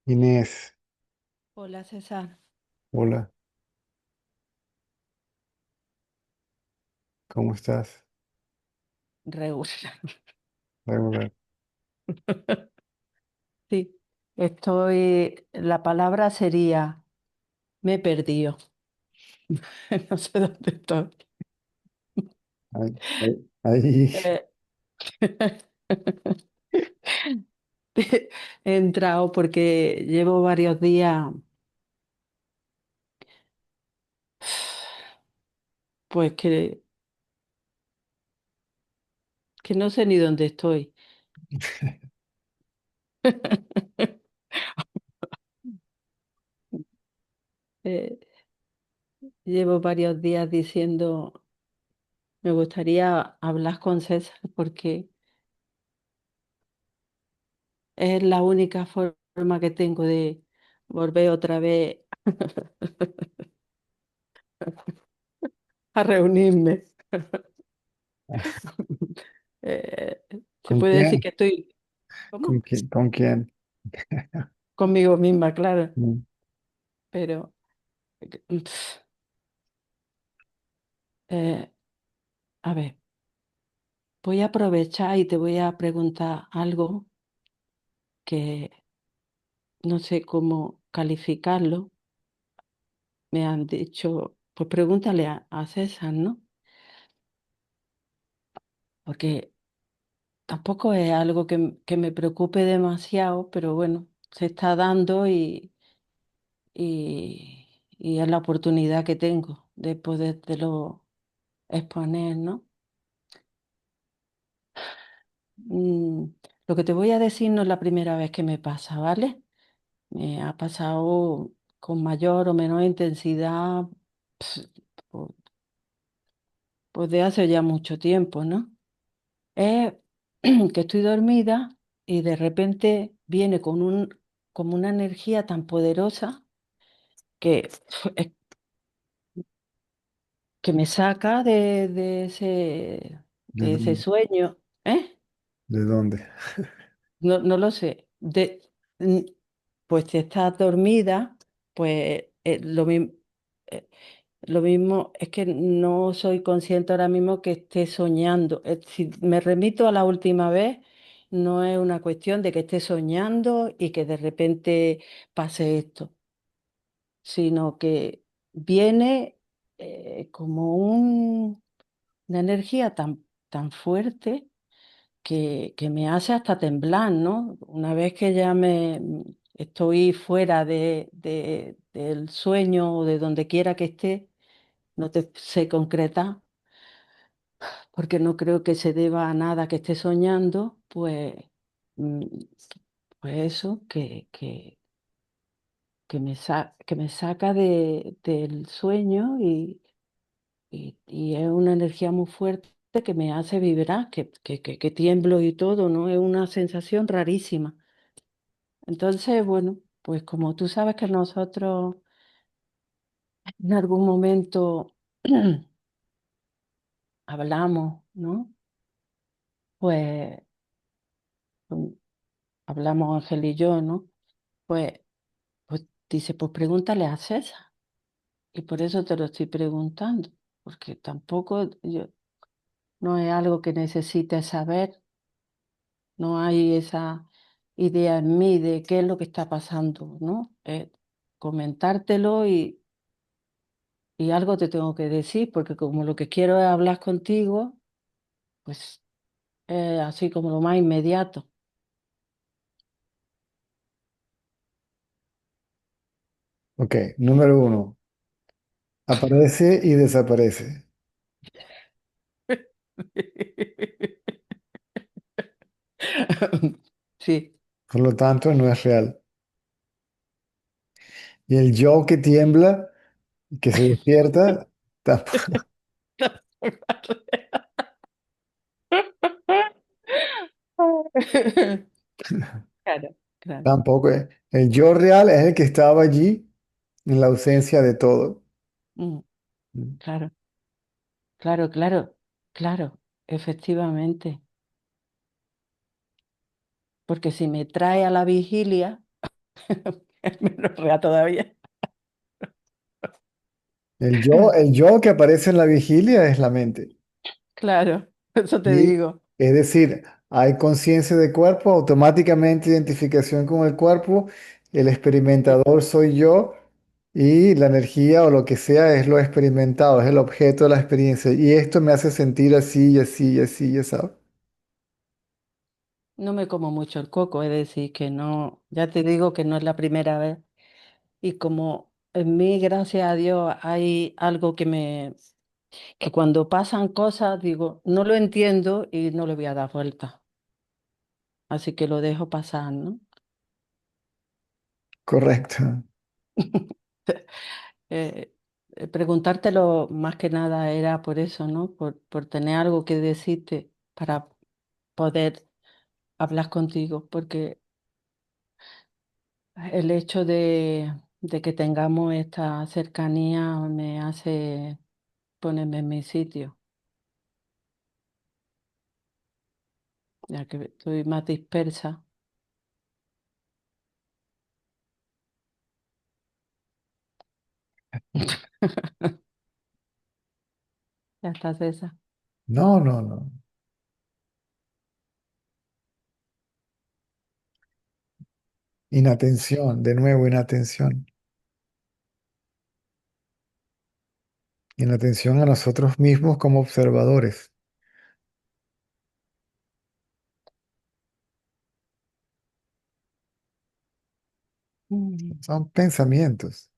Inés, Hola César, hola, ¿cómo estás? regular. Regular. Sí, la palabra sería, me he perdido, no sé dónde estoy. Ahí, Eh, He entrado porque llevo varios días, pues que no sé ni dónde estoy. Eh, Llevo varios días diciendo, me gustaría hablar con César porque es la única forma que tengo de volver otra vez a reunirme. Eh, Se ¿con puede decir quién? que estoy, ¿Con ¿cómo? quién? ¿Con quién? Conmigo misma, claro, Mm. pero eh, a ver, voy a aprovechar y te voy a preguntar algo que no sé cómo calificarlo. Me han dicho, pues pregúntale a César, ¿no? Porque tampoco es algo que me preocupe demasiado, pero bueno, se está dando y es la oportunidad que tengo de podértelo exponer, ¿no? Mm, lo que te voy a decir no es la primera vez que me pasa, ¿vale? Me ha pasado con mayor o menor intensidad, ps, po- pues de hace ya mucho tiempo, ¿no? Es que estoy dormida y de repente viene como una energía tan poderosa que, es- que me saca ¿De de ese dónde? sueño, ¿eh? ¿De dónde? No, no lo sé. Mm, pues si estás dormida, pues lo mismo es que no soy consciente ahora mismo que esté soñando. Si me remito a la última vez, no es una cuestión de que esté soñando y que de repente pase esto, sino que viene como una energía tan fuerte que me hace hasta temblar, ¿no? Una vez que ya estoy fuera del sueño o de donde quiera que esté, no te sé concretar, porque no creo que se deba a nada que esté soñando, mm, pues eso, que me saca del sueño y es una energía muy fuerte que me hace vibrar, que tiemblo y todo, ¿no? Es una sensación rarísima. Entonces, bueno, pues como tú sabes que nosotros en algún momento hablamos, ¿no? Pues mm, hablamos Ángel y yo, ¿no? Pues, pues dice, pues pregúntale a César. Y por eso te lo estoy preguntando, porque tampoco no es algo que necesites saber, no hay esa idea en mí de qué es lo que está pasando, ¿no? Comentártelo y algo te tengo que decir, porque como lo que quiero es hablar contigo, pues así como lo más inmediato. Ok, número uno, aparece y desaparece, Sí. por lo tanto no es real. Y el yo que tiembla, que se despierta, Claro, claro. tampoco es. El yo real es el que estaba allí en la ausencia de todo. Mm, claro, claro, claro, claro, efectivamente. Porque si me trae a la vigilia, Es menos real todavía. El yo que aparece en la vigilia es la mente. Claro, eso te Y digo. es decir, hay conciencia de cuerpo, automáticamente identificación con el cuerpo, el experimentador soy yo y la energía o lo que sea es lo experimentado, es el objeto de la experiencia. Y esto me hace sentir así y así y así, ya sabes. No me como mucho el coco, es decir, que no, ya te digo que no es la primera vez. Y como en mí, gracias a Dios, hay algo que cuando pasan cosas, digo, no lo entiendo y no le voy a dar vuelta. Así que lo dejo pasar, ¿no? Correcto. Preguntártelo más que nada era por eso, ¿no? Por tener algo que decirte para poder hablar contigo, porque el hecho de que tengamos esta cercanía me hace ponerme en mi sitio, ya que estoy más dispersa. Ya estás esa. No, no, no. Inatención, de nuevo, inatención. Inatención a nosotros mismos como observadores. Mm. Son pensamientos.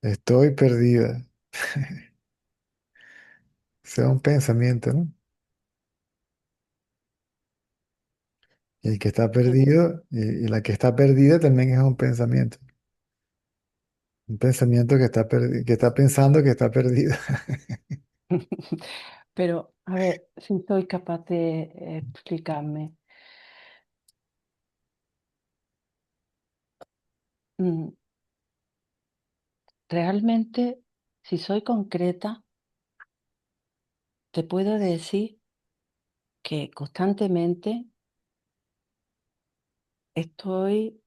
Estoy perdida. Sea un pensamiento, ¿no? Y el que está Qué- perdido, y la que está perdida también es un pensamiento. Un pensamiento que está pensando que está perdido. Pero, a ver, si soy capaz de explicarme. Mm, Realmente, si soy concreta, te puedo decir que constantemente estoy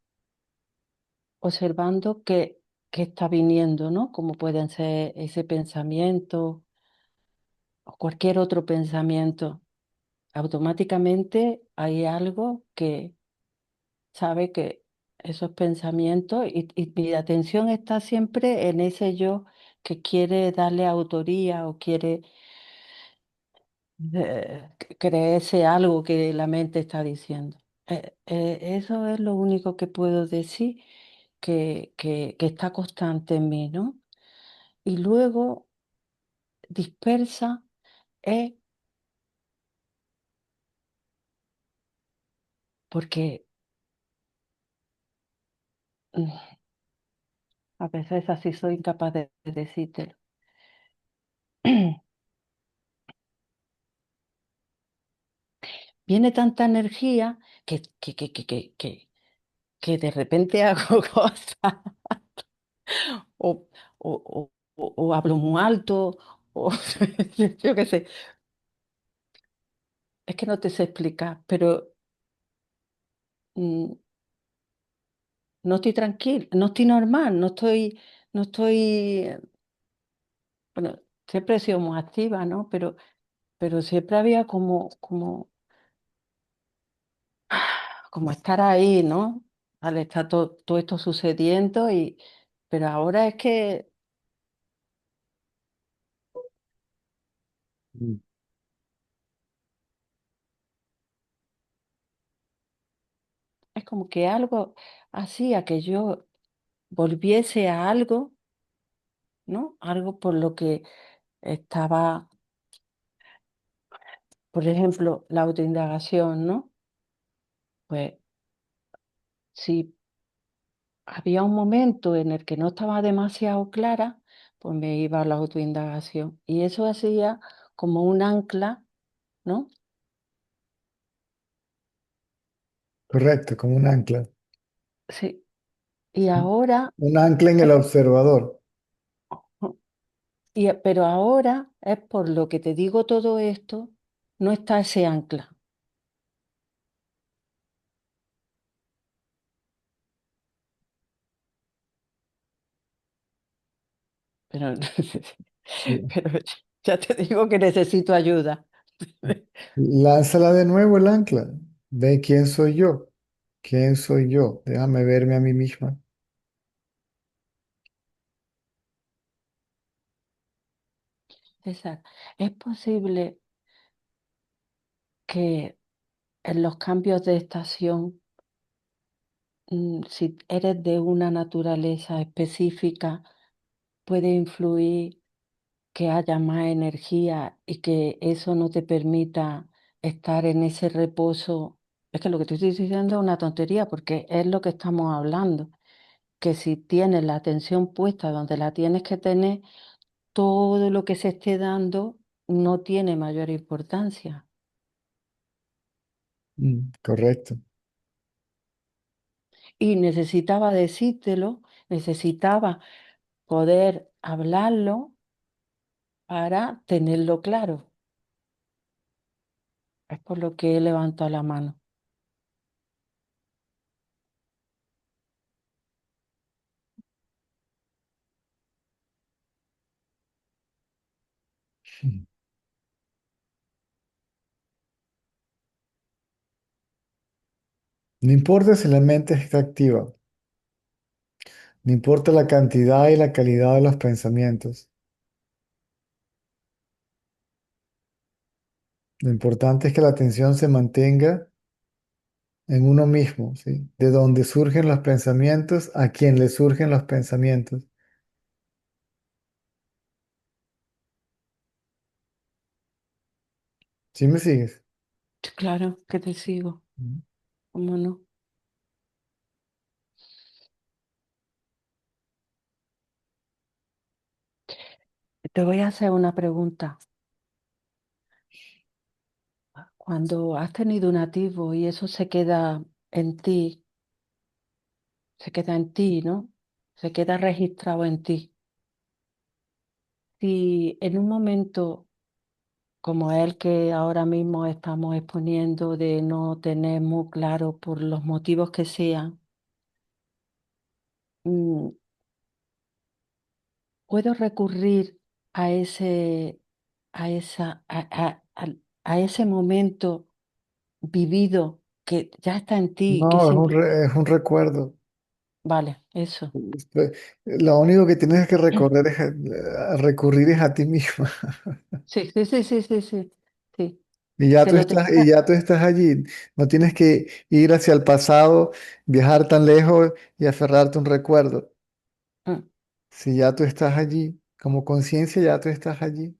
observando que está viniendo, ¿no? Como pueden ser ese pensamiento o cualquier otro pensamiento. Automáticamente hay algo que sabe que esos pensamientos y mi atención está siempre en ese yo que quiere darle autoría o quiere creerse algo que la mente está diciendo. Eso es lo único que puedo decir que está constante en mí, ¿no? Y luego dispersa es porque mm, a veces así soy incapaz de decírtelo. Viene tanta energía que de repente hago cosas o, o hablo muy alto o yo qué sé. Es que no te sé explicar, pero mm, no estoy tranquila, no estoy normal, no estoy, bueno, siempre he sido muy activa, ¿no? Pero siempre había como estar ahí, ¿no? Al estar todo esto sucediendo pero ahora es que Mm. es como que algo hacía que yo volviese a algo, ¿no? Algo por lo que estaba, por ejemplo, la autoindagación, ¿no? Pues si había un momento en el que no estaba demasiado clara, pues me iba a la autoindagación. Y eso hacía como un ancla, ¿no? Correcto, como un ancla. Sí. Y ahora, Un ancla en el eh, observador. pero ahora es por lo que te digo todo esto, no está ese ancla. pero, pero ya te digo que necesito ayuda. Lánzala de nuevo el ancla. Ve quién soy yo. ¿Quién soy yo? Déjame verme a mí misma. César, ¿es posible que en los cambios de estación, si eres de una naturaleza específica, puede influir que haya más energía y que eso no te permita estar en ese reposo? Es que lo que te estoy diciendo es una tontería porque es lo que estamos hablando, que si tienes la atención puesta donde la tienes que tener, todo lo que se esté dando no tiene mayor importancia. Correcto. Y necesitaba decírtelo, necesitaba poder hablarlo para tenerlo claro. Es por lo que he levantado la mano. No importa si la mente está activa, no importa la cantidad y la calidad de los pensamientos. Lo importante es que la atención se mantenga en uno mismo, ¿sí? De donde surgen los pensamientos, a quien le surgen los pensamientos. ¿Sí me sigues? Claro que te sigo, Mm. ¿cómo no? Te voy a hacer una pregunta. Cuando has tenido un nativo y eso se queda en ti, se queda en ti, ¿no? Se queda registrado en ti. Si en un momento como el que ahora mismo estamos exponiendo de no tener muy claro por los motivos que sean, mm, puedo recurrir a a ese momento vivido que ya está en ti, que No, simple, es un recuerdo. vale, eso. Este, Lo único que tienes que recordar es a recurrir es a ti misma. Sí, sí, sí, sí, sí, sí, sí. Y Se lo tenía. ya tú estás allí. No tienes que ir hacia el pasado, viajar tan lejos y aferrarte a un recuerdo. mm, Si ya tú estás allí, como conciencia ya tú estás allí.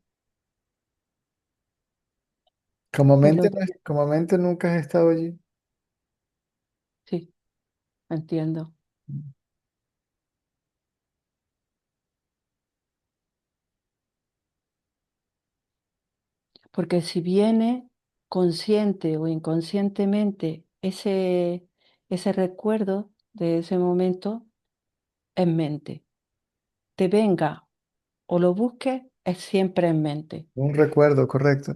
Y lo Como mente nunca has estado allí. sí, entiendo. Porque si viene consciente o inconscientemente ese recuerdo de ese momento en mente, te venga o lo busques, es siempre en mente. Un recuerdo, correcto.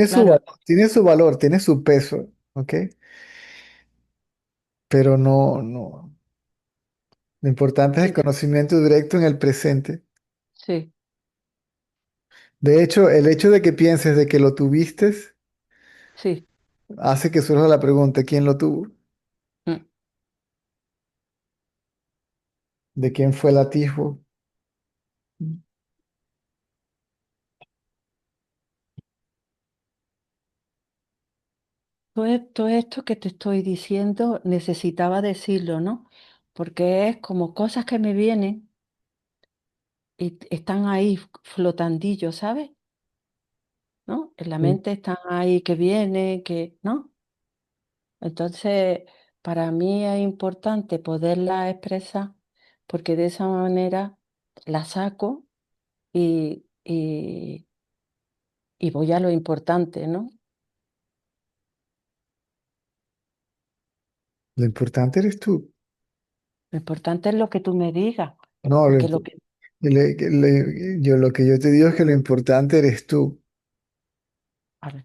Claro, Tiene su valor, tiene su peso, ¿ok? Pero no. Lo importante es el sí, conocimiento directo en el presente. sí, De hecho, el hecho de que pienses de que lo tuviste sí. hace que surja la pregunta, ¿quién lo tuvo? mm. ¿De quién fue el atisbo? Todo esto que te estoy diciendo necesitaba decirlo, ¿no? Porque es como cosas que me vienen y están ahí flotandillos, ¿sabes? ¿No? En la Sí. mente están ahí que viene, que, ¿no? Entonces, para mí es importante poderla expresar porque de esa manera la saco y voy a lo importante, ¿no? Lo importante eres tú. Lo importante es lo que tú me digas, No, porque lo que... lo que yo te digo es que lo importante eres tú, A ver,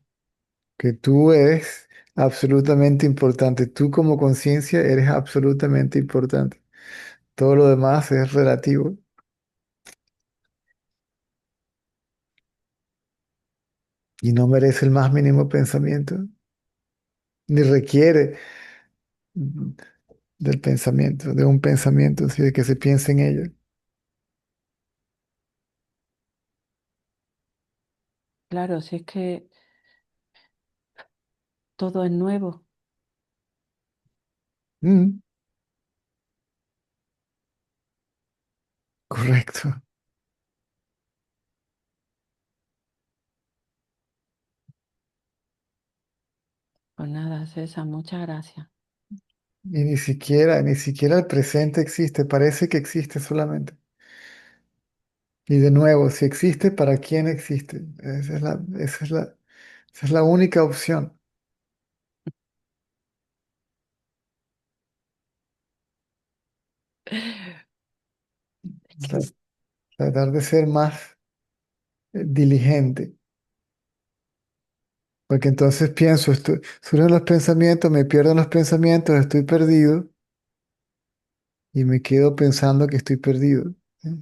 que tú eres absolutamente importante. Tú como conciencia eres absolutamente importante. Todo lo demás es relativo y no merece el más mínimo pensamiento, ni requiere del pensamiento, de un pensamiento, así de que se piense en ello. Claro, si es que todo es nuevo, Mm, correcto. pues nada, César, muchas gracias. Y ni siquiera el presente existe, parece que existe solamente. Y de nuevo, si existe, ¿para quién existe? Esa es la única opción. Tra- Tratar de ser más diligente, porque entonces pienso, surgen los pensamientos, me pierdo en los pensamientos, estoy perdido y me quedo pensando que estoy perdido, ¿eh?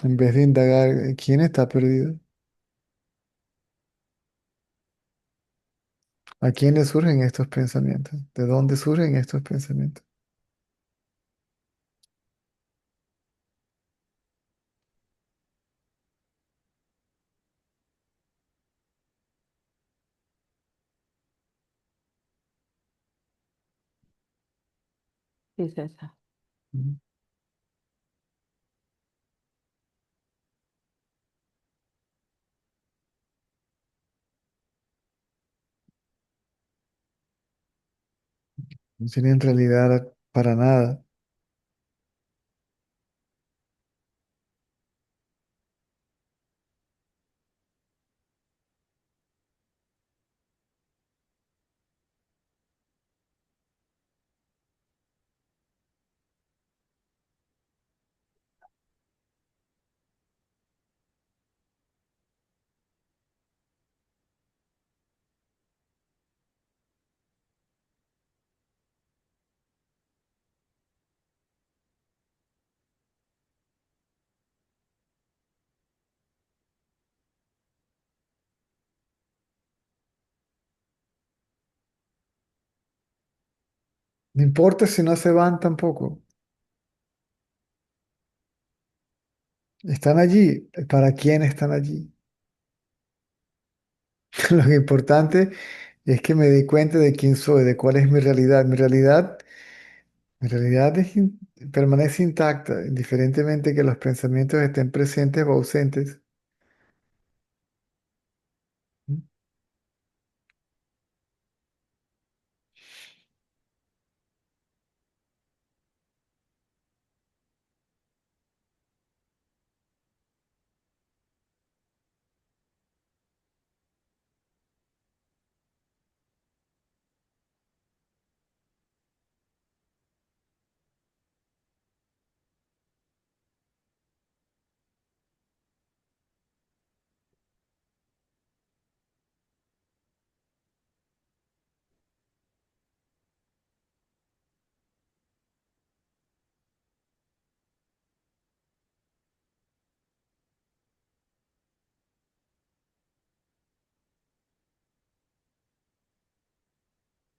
En vez de indagar quién está perdido, a quién le surgen estos pensamientos, de dónde surgen estos pensamientos. Sí, César. ¿Mm? No tienen realidad para nada. No importa si no se van tampoco. Están allí. ¿Para quién están allí? Lo importante es que me di cuenta de quién soy, de cuál es mi realidad. Mi realidad permanece intacta, indiferentemente que los pensamientos estén presentes o ausentes.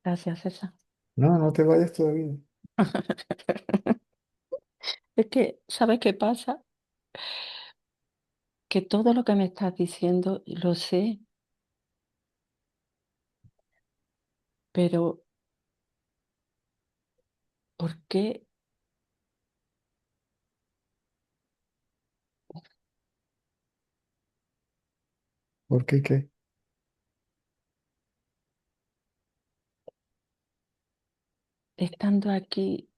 Gracias, César. No, no te vayas todavía. Es que, ¿sabes qué pasa? Que todo lo que me estás diciendo lo sé, pero ¿por qué ¿Por qué qué? estando aquí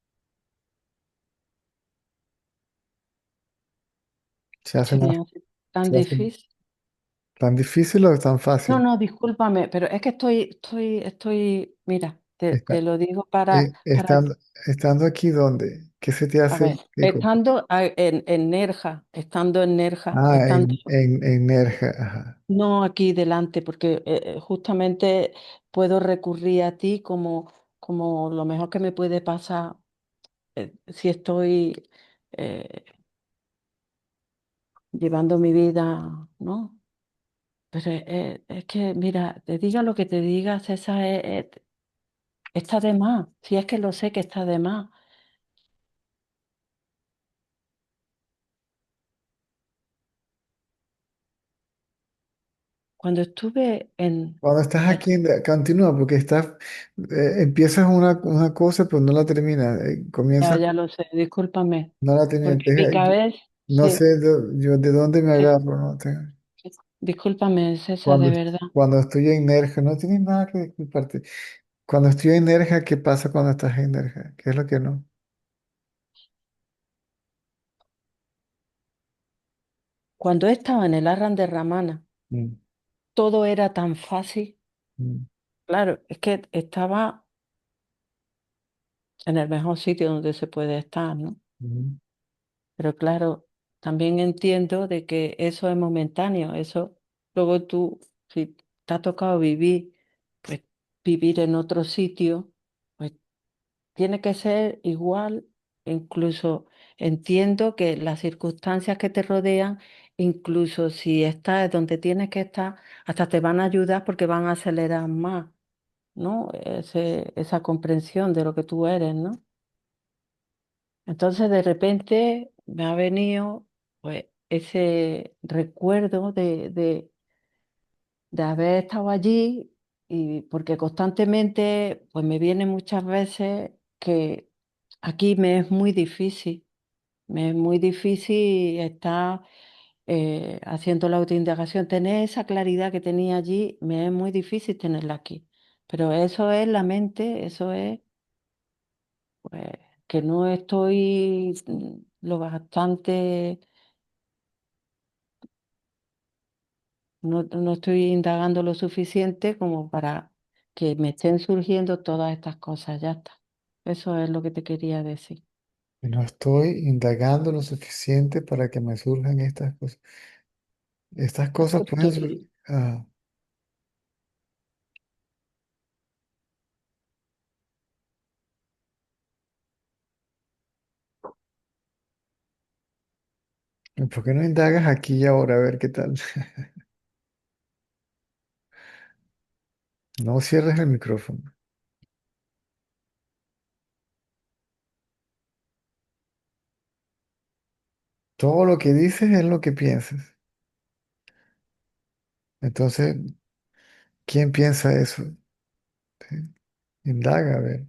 ¿Se hace se más, me hace tan se hace difícil? tan difícil o tan No, fácil? no, discúlpame, pero es que estoy, mira. Te lo digo para, Estando, estando aquí, ¿dónde? ¿Qué se te a hace? ver, en Nerja, estando en Nerja, Ah, estando en Nerja, ajá. no aquí delante, porque justamente puedo recurrir a ti como lo mejor que me puede pasar si estoy llevando mi vida, ¿no? Pero es que, mira, te diga lo que te digas, esa está de más. Si es que lo sé que está de más. Cuando estuve Cuando estás en- aquí, continúa, porque estás, empiezas una cosa, pero no la terminas. ya, Comienzas, ya lo sé, discúlpame, no la terminas. porque mi cabeza, No sí, sé yo de dónde me sí, agarro, ¿no? discúlpame, César, Cuando, de verdad. cuando estoy en Nerja, no tienes nada que disculparte. Cuando estoy en Nerja, ¿qué pasa cuando estás en Nerja? ¿Qué es lo que no? Cuando estaba en el Arran de Ramana, Mm, todo era tan fácil. mm, Claro, es que estaba en el mejor sitio donde se puede estar, ¿no? mm. Pero claro, también entiendo de que eso es momentáneo, eso luego tú, si te ha tocado vivir, pues vivir en otro sitio, pues tiene que ser igual, incluso entiendo que las circunstancias que te rodean, incluso si estás donde tienes que estar, hasta te van a ayudar porque van a acelerar más, ¿no? Esa comprensión de lo que tú eres, ¿no? Entonces de repente me ha venido pues ese recuerdo de haber estado allí y porque constantemente pues me viene muchas veces que aquí me es muy difícil estar haciendo la autoindagación, tener esa claridad que tenía allí, me es muy difícil tenerla aquí. Pero eso es la mente, eso es pues, que no estoy lo bastante, no estoy indagando lo suficiente como para que me estén surgiendo todas estas cosas, ya está. Eso es lo que te quería decir. Y no estoy indagando lo suficiente para que me surjan estas cosas. Estas cosas Eso pueden estoy, surgir. Ah, ¿y por qué no indagas aquí y ahora a ver qué tal? No cierres el micrófono. Todo lo que dices es lo que piensas. Entonces, ¿quién piensa eso? ¿Sí? Indaga, a ver.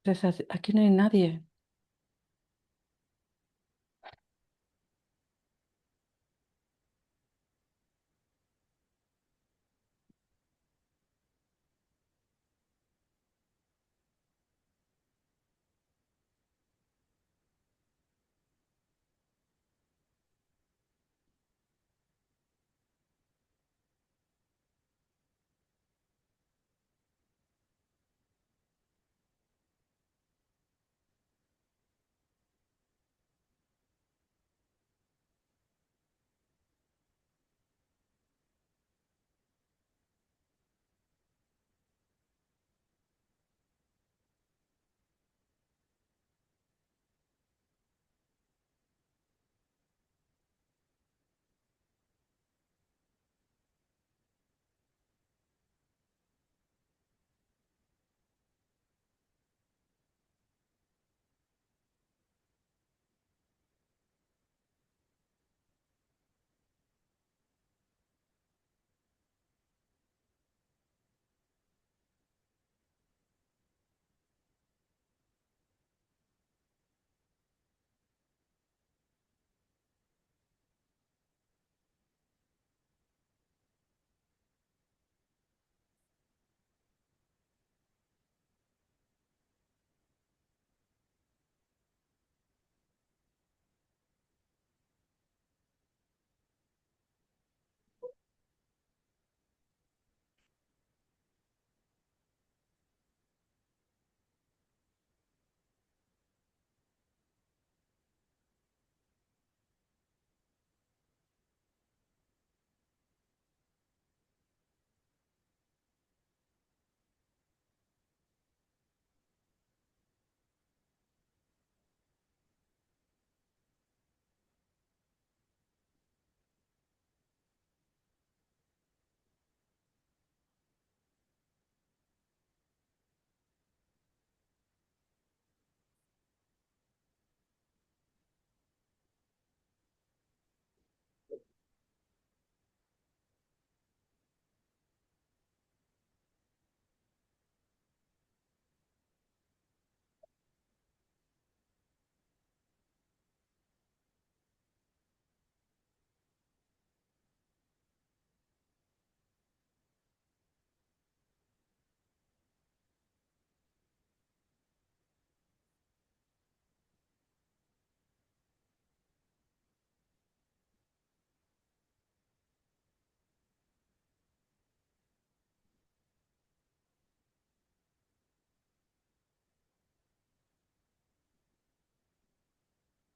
Entonces, aquí no hay nadie.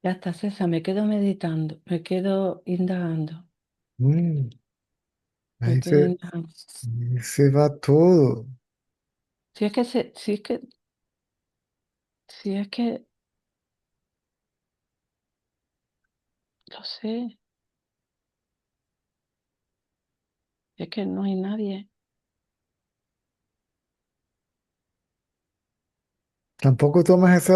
Ya está, César, me quedo meditando, me quedo indagando, Mm, me ahí quedo se, indagando. ahí se va todo. Si es que, lo sé, es que no hay nadie. Tampoco tomas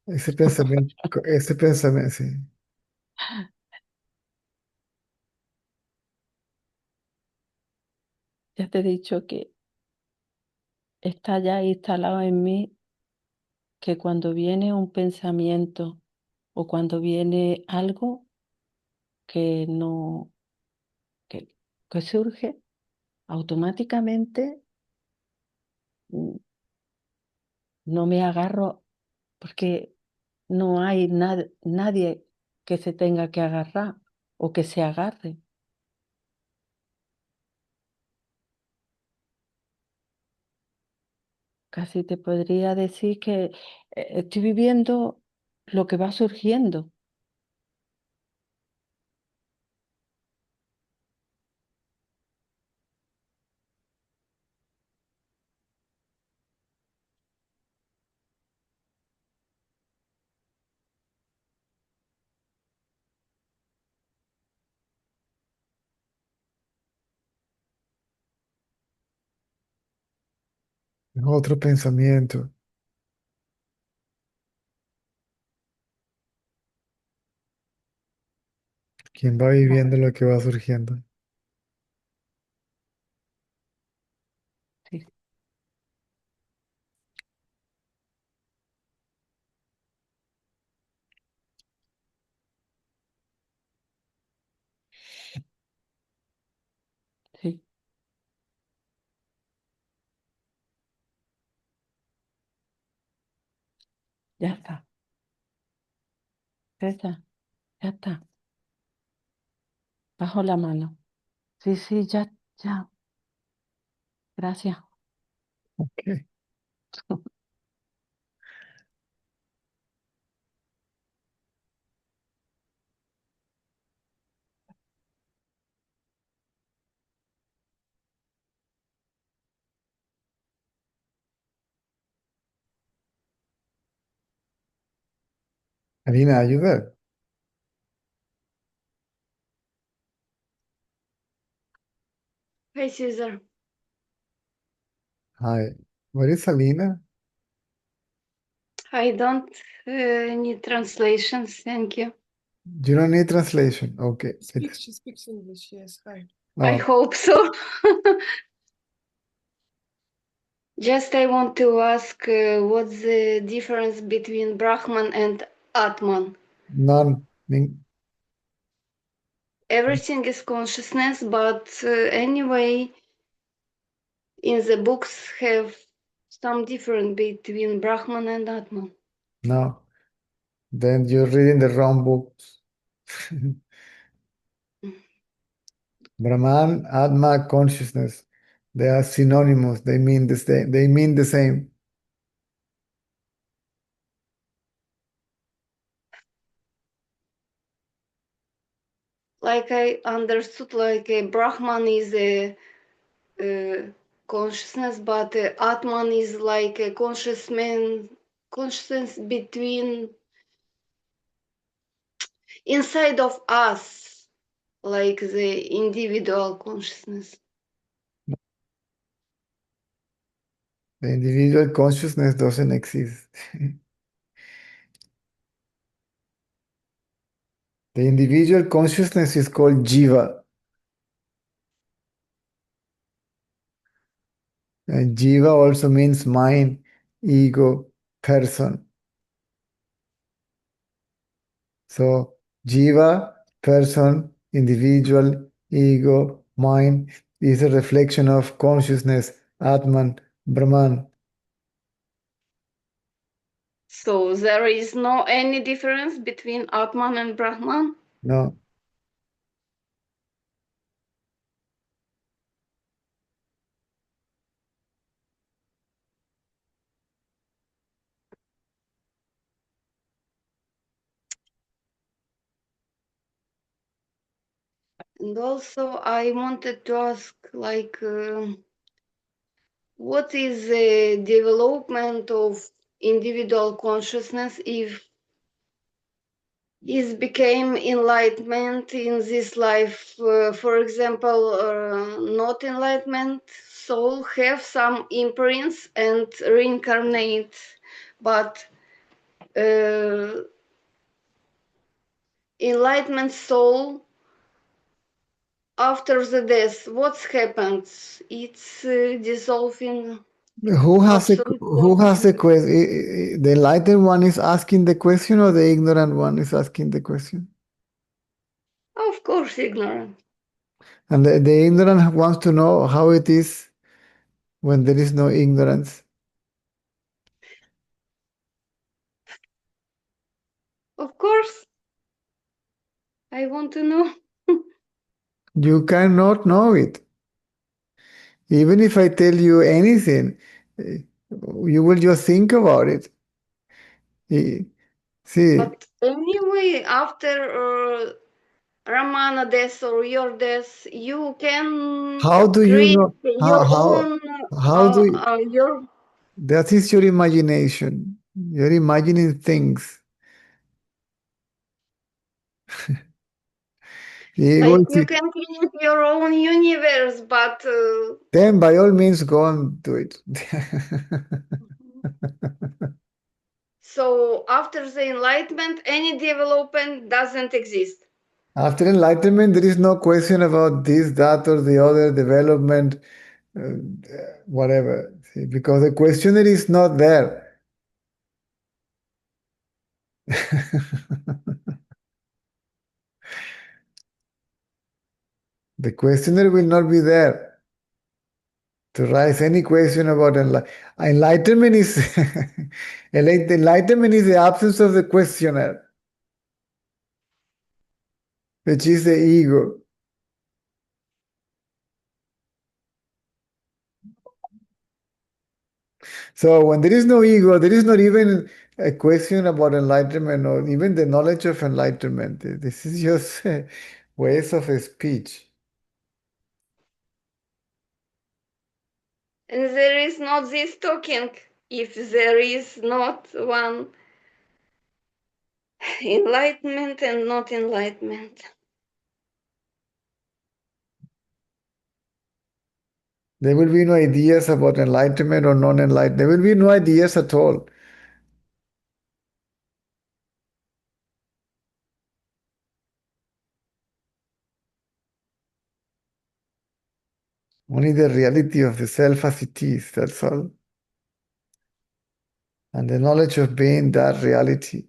ese pensamiento, sí. Ya te he dicho que está ya instalado en mí que cuando viene un pensamiento o cuando viene algo que no, que, que surge, automáticamente mm, no me agarro porque no hay nadie que se tenga que agarrar o que se agarre. Casi te podría decir que estoy viviendo lo que va surgiendo. Es otro pensamiento. ¿Quién va viviendo lo que va surgiendo? Sí, sí, ya está. César, ya está. Bajo la mano. Sí, sí, ya, ya. Gracias. Ok. Alina, ayuda. Hi, Caesar. Hi. What is Alina? I don't need translations, thank you. You don't need translation. Okay. She speaks English, yes. Hi. I Oh, hope so. Just I want to ask what's the difference between Brahman and Atman? none. Everything is consciousness, but anyway, in the books have some difference between Brahman and Atman. No. Then you're reading the wrong books. Brahman, Atma, consciousness. They are synonymous. They mean the same. They mean the same. Like I understood, like Brahman is a consciousness, but Atman is like a consciousness between inside of us, like the individual consciousness. The individual consciousness doesn't exist. The individual consciousness is called jiva. And jiva also means mind, ego, person. So jiva, person, individual, ego, mind is a reflection of consciousness, Atman, Brahman. So there is no any difference between Atman and Brahman. No, And also I wanted to ask, like, what is the development of individual consciousness if it became enlightenment in this life? For example, not enlightenment soul have some imprints and reincarnate, but enlightenment soul after the death, what happens? It's dissolving absolute Who has the question? The enlightened one is asking the question, or the ignorant one is asking the question? of course, ignorant. And the ignorant wants to know how it is when there is no ignorance. Of course, I want to know. You cannot know it. Even if I tell you anything, you will just think about it. See, But anyway, after Ramana death or your death, you can how do you create know? your own, How do you, your. that is your imagination. You're imagining things. Like Ego, you can create your own universe, but then by all means go and do it. so after the enlightenment, any development doesn't exist. After enlightenment, there is no question about this, that, or the other development, uh, whatever. See, because the questioner is not there. The questioner will not be there to raise any question about enlightenment. Enlightenment is the absence of the questioner, which is the ego. So when there is no ego, there is not even a question about enlightenment or even the knowledge of enlightenment. This is just ways of speech. And there is not this talking if there is not one enlightenment and not enlightenment. There will be no ideas about enlightenment or non-enlightenment. There will be no ideas at all. Only the reality of the self as it is, that's all. And the knowledge of being that reality.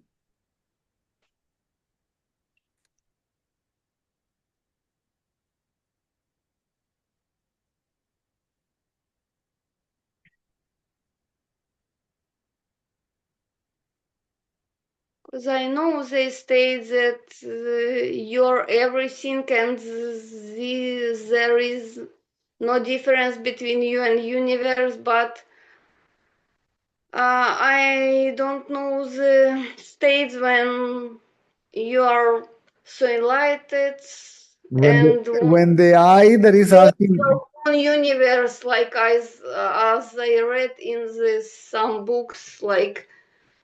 Because I know they state that you're everything and there is no difference between you and universe, but I don't know the states when you are so enlightened and When the I that is create asking, your own universe, like as I read in some books, like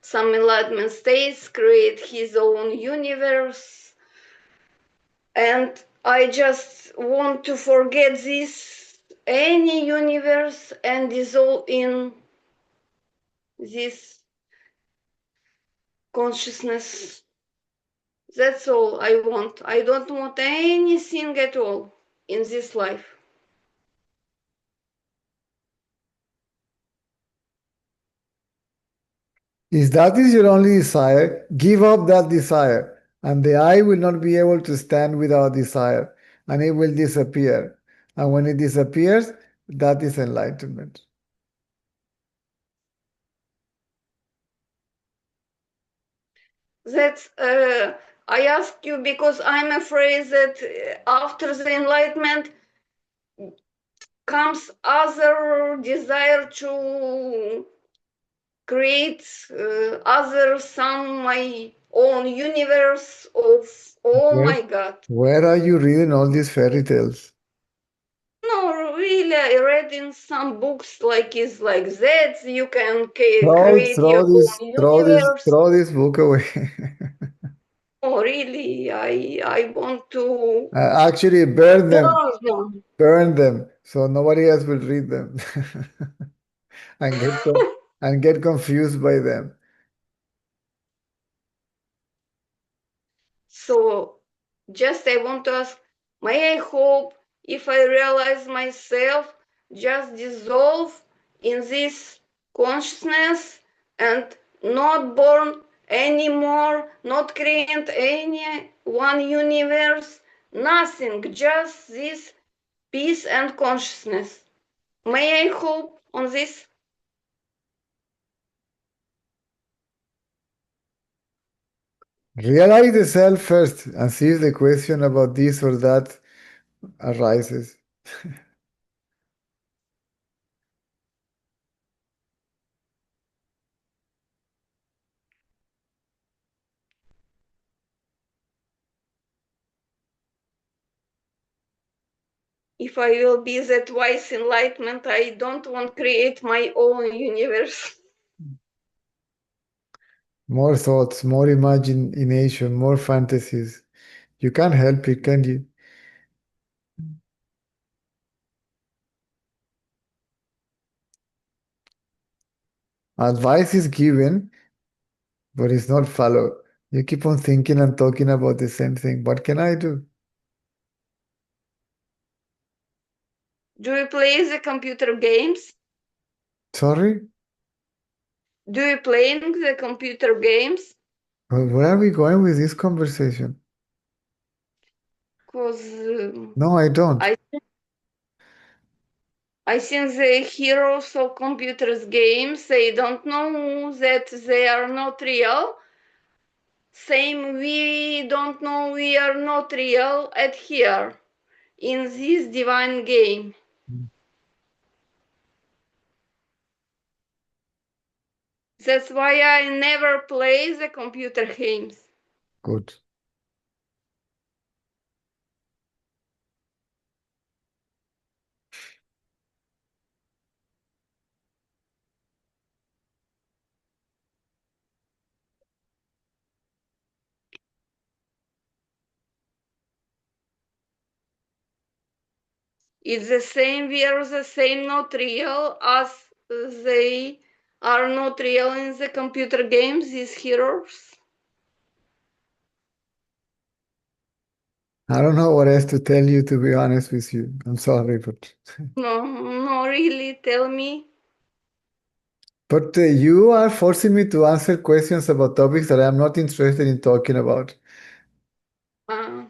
some enlightenment states create his own universe, and I just want to forget this any universe and dissolve in this consciousness. That's all I want. I don't want anything at all in this life. if that is your only desire, give up that desire. And the I will not be able to stand without desire. And it will disappear. And when it disappears, that is enlightenment. That's I ask you because I'm afraid that after the enlightenment comes other desire to create other some own universe of, oh Where, my God. where are you reading all these fairy tales? No, really, I read in some books like it's like that. You can Throw, create your throw this, own throw this, universe. throw this book away. Oh, really? I want to Actually, burn them, burn them. burn them, so nobody else will read them and get confused by them. So, just I want to ask, may I hope if I realize myself just dissolve in this consciousness and not born anymore, not create any one universe, nothing, just this peace and consciousness. May I hope on this? Realize the self first and see if the question about this or that arises. If I will be that wise enlightenment, I don't want to create my own universe. More thoughts, more imagination, more fantasies. You can't help it, can you? Advice is given, but it's not followed. You keep on thinking and talking about the same thing. What can I do? Do you play the computer games? Sorry? Do you play the computer games? Well, where are we going with this conversation? Because No, I don't. I think the heroes of computers games, they don't know that they are not real. Same, we don't know we are not real at here in this divine game. That's why I never play the computer games. Good. It's the same, we are the same not real as they are not real in the computer games, these heroes. I don't know what else to tell you, to be honest with you. I'm sorry, but No, really, tell me. you are forcing me to answer questions about topics that I'm not interested in talking about. Uh,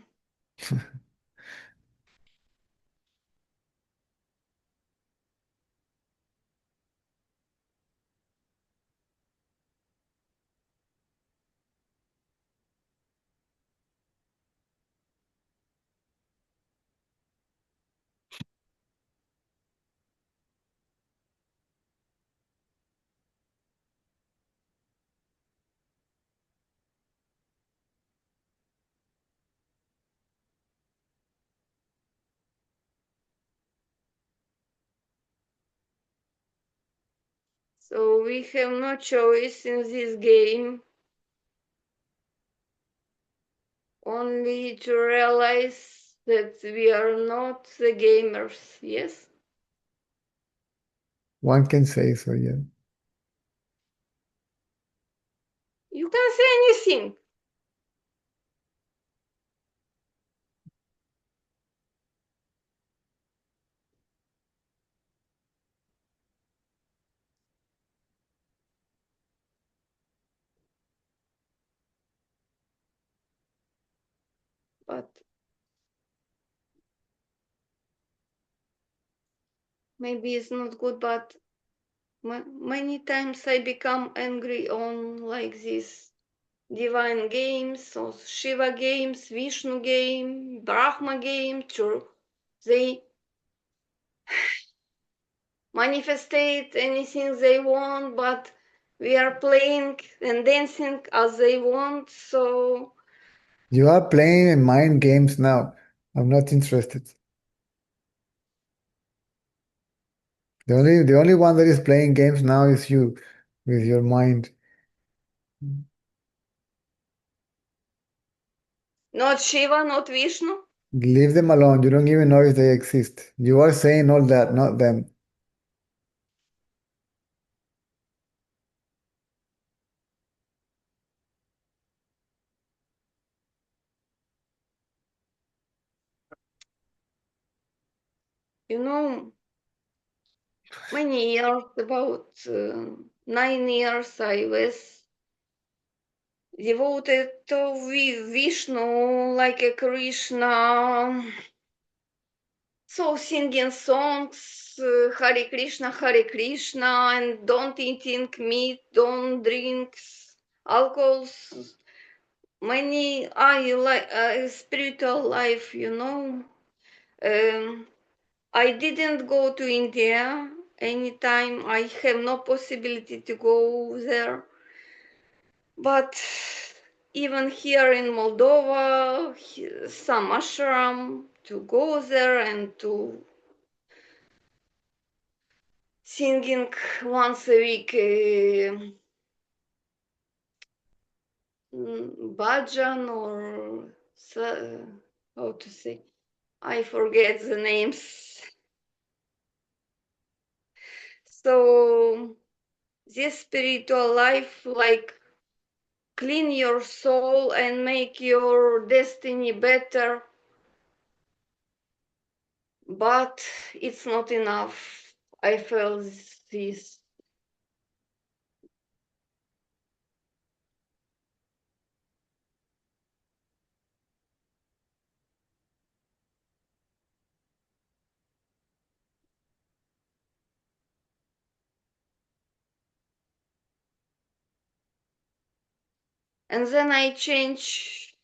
so we have no choice in this game, only to realize that we are not the gamers, yes? One can say so, yeah. You can say anything. But maybe it's not good, but many times I become angry on like this divine games, or Shiva games, Vishnu game, Brahma game, true. They manifestate anything they want, but we are playing and dancing as they want, so You are playing in mind games now. I'm not interested. The only one that is playing games now is you with your mind. not Shiva, not Vishnu. Leave them alone. You don't even know if they exist. You are saying all that, not them. You know, many years, about 9 years, I was devoted to Vishnu like a Krishna. So singing songs, Hare Krishna, and don't eating meat, don't drink alcohols. Many I like spiritual life, you know. I didn't go to India anytime. I have no possibility to go there. But even here in Moldova, some ashram to go there and to singing once a week bhajan or how to say, I forget the names. So this spiritual life like clean your soul and make your destiny better, but it's not enough. I felt this. And then I change,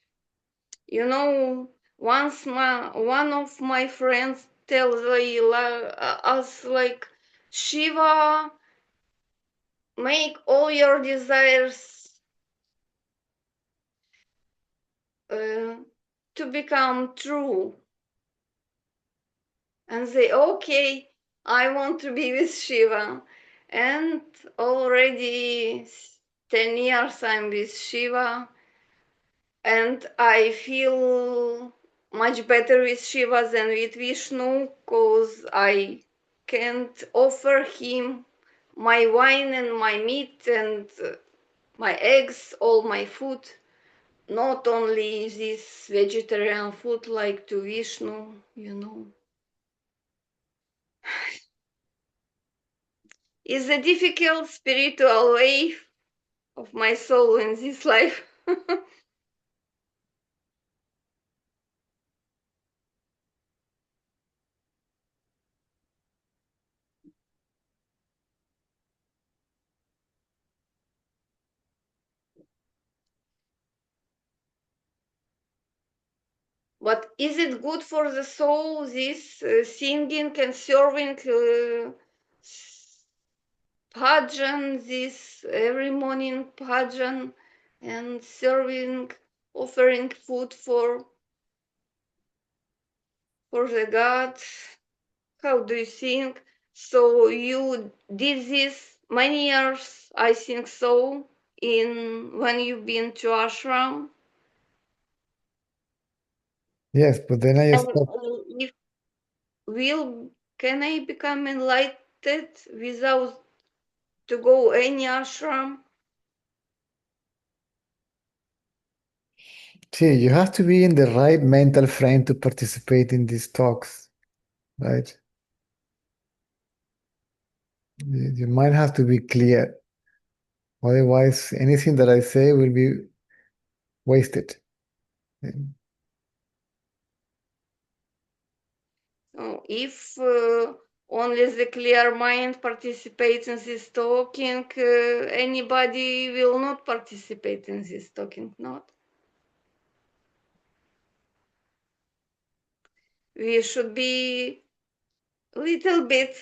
you know, once one of my friends tells us like, Shiva, make all your desires to become true. And say, okay, I want to be with Shiva. And already 10 years I'm with Shiva, and I feel much better with Shiva than with Vishnu, because I can't offer him my wine and my meat and my eggs, all my food, not only this vegetarian food like to Vishnu, you know. It's a difficult spiritual way of my soul in this life. But is it good for the soul, this singing and serving bhajan, this every morning bhajan, and serving, offering food for the God? How do you think? So you did this many years, I think so, in when you've been to ashram. Yes, but then I And stopped. if will can I become enlightened without to go any ashram? See, you have to be in the right mental frame to participate in these talks, right? Your mind has to be clear. Otherwise, anything that I say will be wasted. So if only the clear mind participates in this talking, anybody will not participate in this talking, not. We should be little bit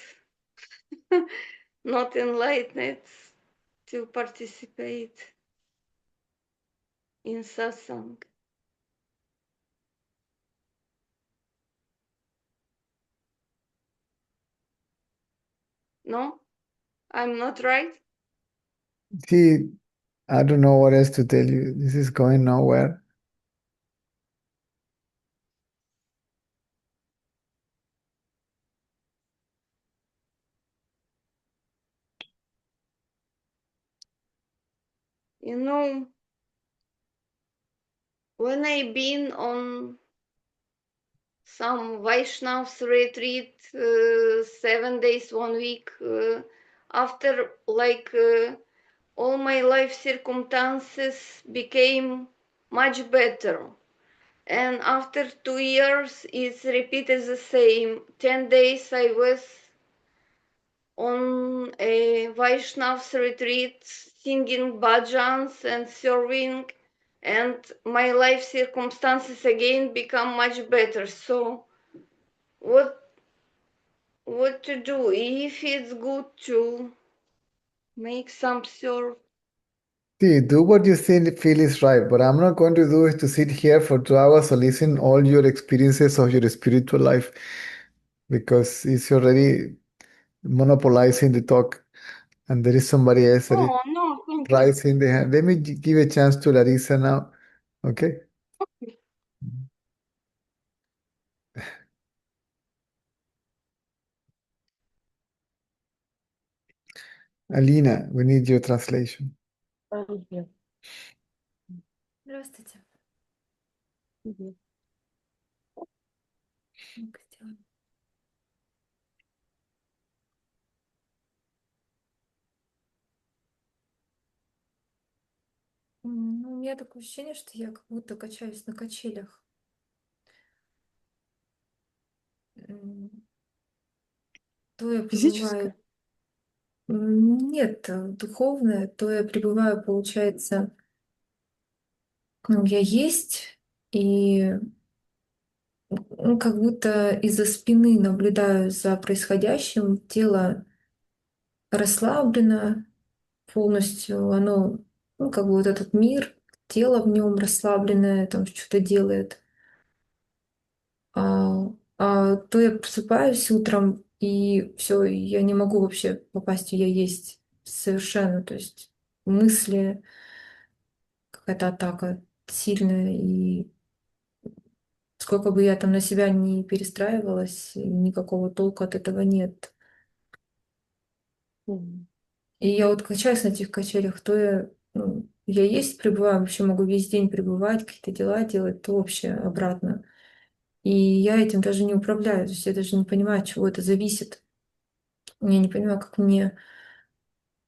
not enlightened to participate in satsang. No, I'm not right. See, I don't know what else to tell you. This is going nowhere. You know, when I've been on some Vaishnav's retreat, 7 days, 1 week, after all my life circumstances became much better. And after 2 years, it's repeated the same. 10 days I was on a Vaishnav's retreat, singing bhajans and serving, and my life circumstances again become much better. So what to do? If it's good to make some serve. See, do what you think feel is right. What I'm not going to do is to sit here for 2 hours or listen all your experiences of your spiritual life because it's already monopolizing the talk, and there is somebody else that is Oh no, thank you. raising the hand. Let me give a chance to Larissa now. Okay. Alina, we need your translation. I'm Здравствуйте. here. Ну-ка сделаем. Ну, у меня такое ощущение, что я как будто качаюсь на качелях. М, То я Физическое? пребываю... Нет, духовное, то я пребываю, получается, я есть, и как будто из-за спины наблюдаю за происходящим, тело расслаблено полностью, оно, как бы вот этот мир, тело в нем расслабленное, там что-то делает. То я просыпаюсь утром, и все, я не могу вообще попасть в я есть совершенно. То есть мысли, какая-то атака сильная, и сколько бы я там на себя не перестраивалась, никакого толку от этого нет. Мгм. И я вот качаюсь на этих качелях, то я есть, пребываю, вообще могу весь день пребывать, какие-то дела делать, то вообще обратно. И я этим даже не управляю, то есть я даже не понимаю, от чего это зависит. Я не понимаю, как мне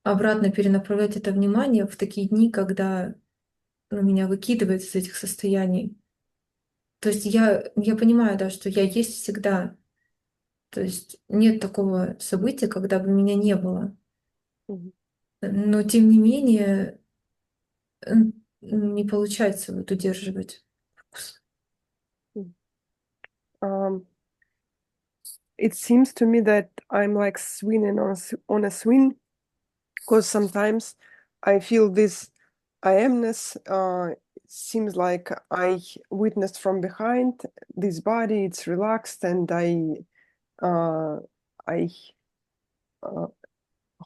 обратно перенаправлять это внимание в такие дни, когда меня выкидывает из этих состояний. То есть я понимаю, да, что я есть всегда. То есть нет такого события, когда бы меня не было. Мгм. Но тем не менее не получается вот удерживать фокус. Мгм. Um, it seems to me that I'm like swinging on a swing, because sometimes I feel this I amness. It seems like I witnessed from behind this body. It's relaxed, and I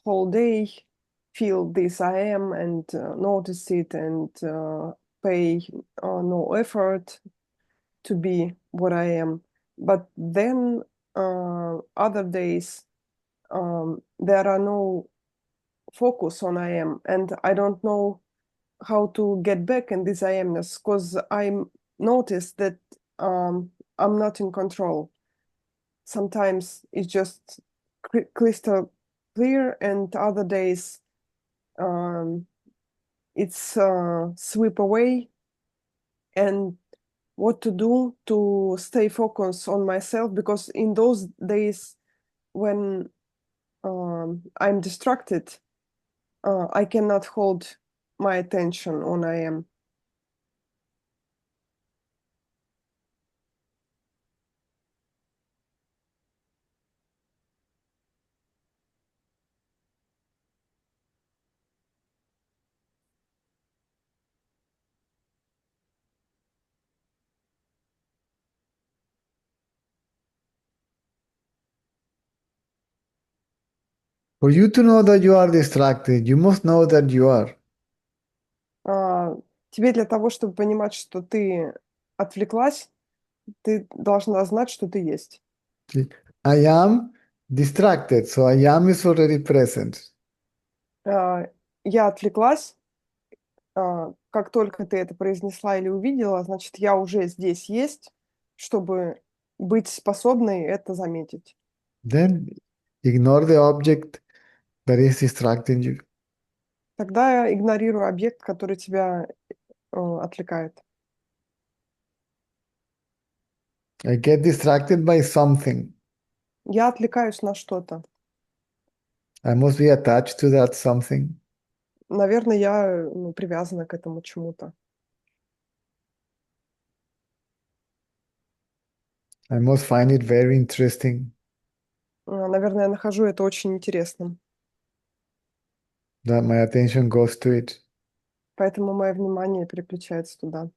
whole day feel this I am, and notice it, and pay no effort to be what I am. But then other days there are no focus on I am, and I don't know how to get back in this I amness, because I noticed that I'm not in control. Sometimes it's just crystal clear, and other days it's sweep away. And what to do to stay focused on myself, because in those days when I'm distracted, I cannot hold my attention on I am. For you to know that you are distracted, you must know that you are. Тебе для того, чтобы понимать, что ты отвлеклась, ты должна знать, что ты есть. See, I am distracted, so I am is already present. Я отвлеклась. Как только ты это произнесла или увидела, значит, я уже здесь есть, чтобы быть способной это заметить. Then ignore the object that is distracting you. Тогда я игнорирую объект, который тебя отвлекает. I get distracted by something. Я отвлекаюсь на что-то. I must be attached to that something. Наверное, я привязана к этому чему-то. I must find it very interesting Наверное, я нахожу это очень интересным. that my attention goes to it. Поэтому мое внимание переключается туда.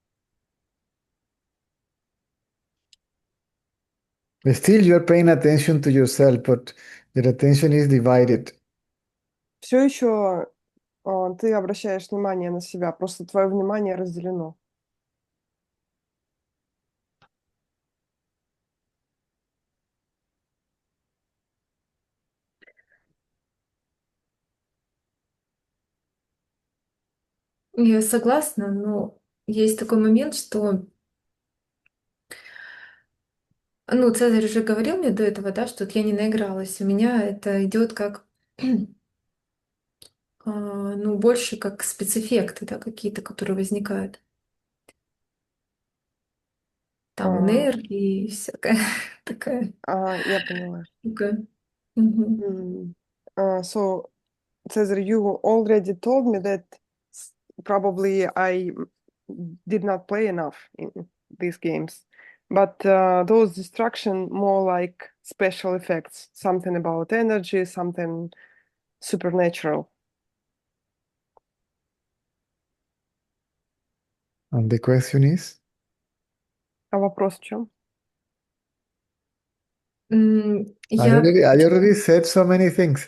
But still, you're paying attention to yourself, but your attention is divided. Все еще ты обращаешь внимание на себя, просто твое внимание разделено. Я согласна, но есть такой момент, что, ну, Цезарь уже говорил мне до этого, да, что вот я не наигралась. У меня это идет как, ну, больше как спецэффекты, да, какие-то, которые возникают. Там А, энергии и всякая такая Я поняла. штука. Мгм. So, Cesar, you already told me that probably I did not play enough in these games, but those distraction more like special effects, something about energy, something supernatural. And the question is, А вопрос в чем? Я I already said so many things,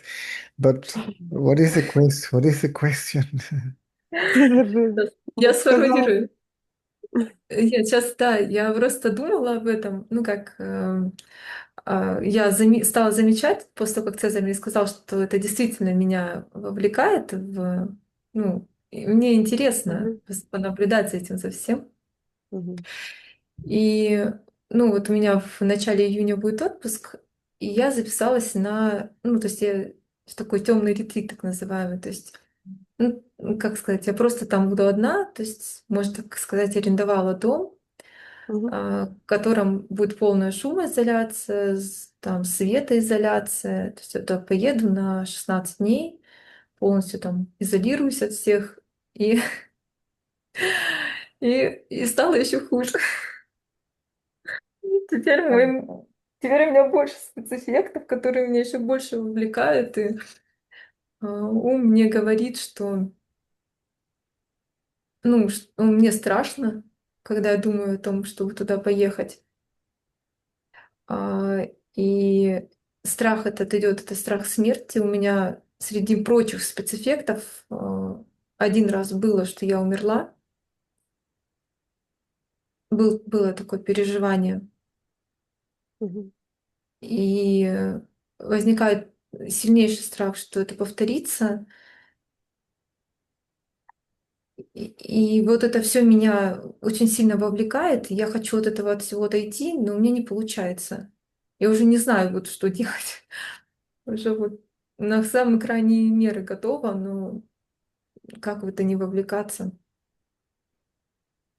but what is the question? What is the question? Цезарь же я сказал. сформулирую. Я сейчас, да, я просто думала об этом, ну как, я стала замечать, после того, как Цезарь мне сказал, что это действительно меня вовлекает ну, и мне интересно Мгм, понаблюдать за этим, за всем. мгм, И, ну, вот у меня в начале июня будет отпуск, и я записалась ну, то есть я в такой темный ретрит, так называемый, то есть, как сказать, я просто там буду одна, то есть, можно так сказать, арендовала дом, мгм, в котором будет полная шумоизоляция, там светоизоляция. То есть это поеду на 16 дней, полностью там изолируюсь от всех, и, и стало еще хуже. Теперь, теперь у меня больше спецэффектов, которые меня еще больше увлекают, и ум мне говорит, что, ну, мне страшно, когда я думаю о том, чтобы туда поехать. А, И страх этот идет, это страх смерти. У меня среди прочих спецэффектов один раз было, что я умерла. Было такое переживание. мгм. И возникает сильнейший страх, что это повторится. И вот это все меня очень сильно вовлекает. И я хочу от этого от всего отойти, но у меня не получается. Я уже не знаю, вот что делать. Уже вот на самые крайние меры готова, но как в это не вовлекаться?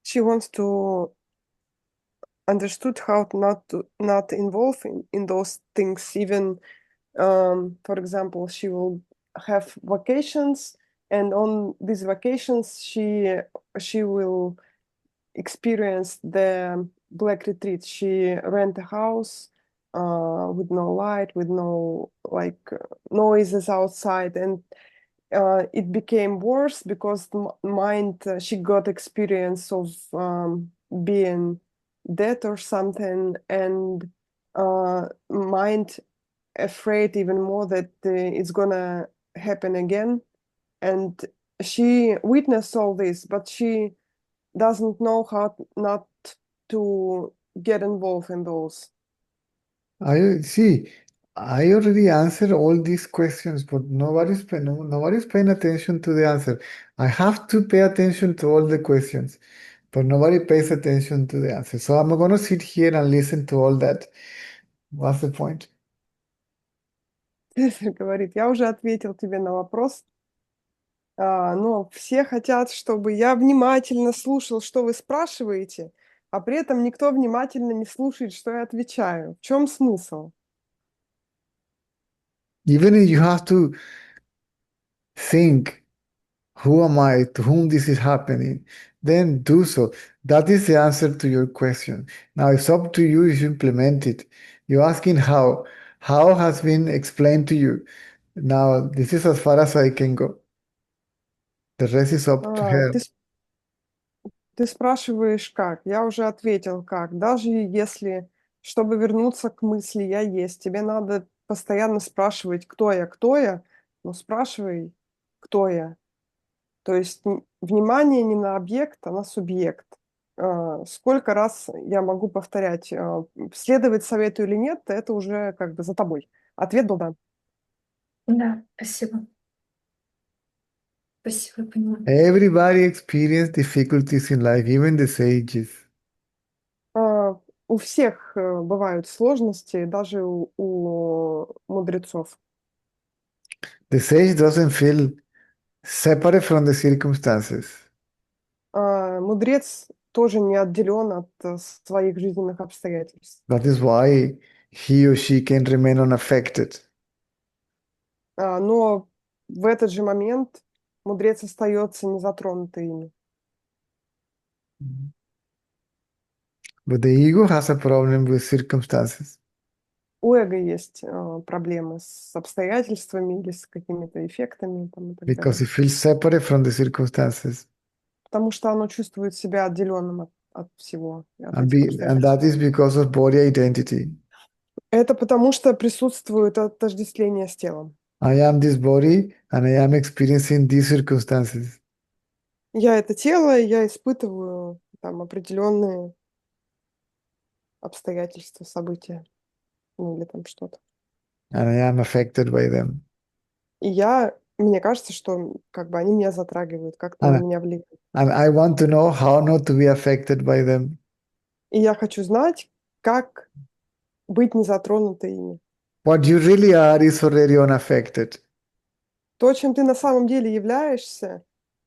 She wants to understood how not involve in those things. Even, for example, she will have vacations, and on these vacations, she will experience the black retreat. She rent a house with no light, with no noises outside, and it became worse because mind she got experience of being dead or something, and mind afraid even more that it's gonna happen again. And she witnessed all this, but she doesn't know how not to get involved in those. See, I already answered all these questions, but nobody's paying attention to the answer. I have to pay attention to all the questions, but nobody pays attention to the answer. So I'm gonna sit here and listen to all that. What's the point? Говорит, я уже ответил тебе на вопрос, но все хотят, чтобы я внимательно слушал, что вы спрашиваете, а при этом никто внимательно не слушает, что я отвечаю. В чем смысл? Even if you have to think, who am I, to whom this is happening, then do so. That is the answer to your question. Now it's up to you if you implement it. You're asking how. How has been explained to you. Now, this is as far as I can go. The rest is up to А, her. Ты спрашиваешь, как? Я уже ответил, как. Даже если, чтобы вернуться к мысли «я есть», тебе надо постоянно спрашивать кто я, но спрашивай, кто я. То есть внимание не на объект, а на субъект. Сколько раз я могу повторять, следовать совету или нет, это уже как бы за тобой. Ответ был да. Да, спасибо. Спасибо, я поняла. Everybody experiences difficulties in life, even the sages. У всех бывают сложности, даже у мудрецов. The sage doesn't feel separate from the circumstances. Мудрец тоже не отделен от своих жизненных обстоятельств. That is why he or she can remain unaffected. Но в этот же момент мудрец остается незатронутый ими. But the ego has a problem with circumstances У эго есть проблемы с обстоятельствами или с какими-то эффектами там, и так because далее. it feels separate from the circumstances. Потому что оно чувствует себя отделенным от всего, от And, этих and that обстоятельств. is because of body identity. Это потому что присутствует отождествление с телом. I am this body and I am experiencing these circumstances. Я это тело, и я испытываю там определенные обстоятельства, события, ну или там что-то. And I am affected by them. И мне кажется, что как бы они меня затрагивают, как-то на And, меня влияют. and I want to know how not to be affected by them. И я хочу знать, как быть не затронутой ими. What you really are is already unaffected. То, чем ты на самом деле являешься,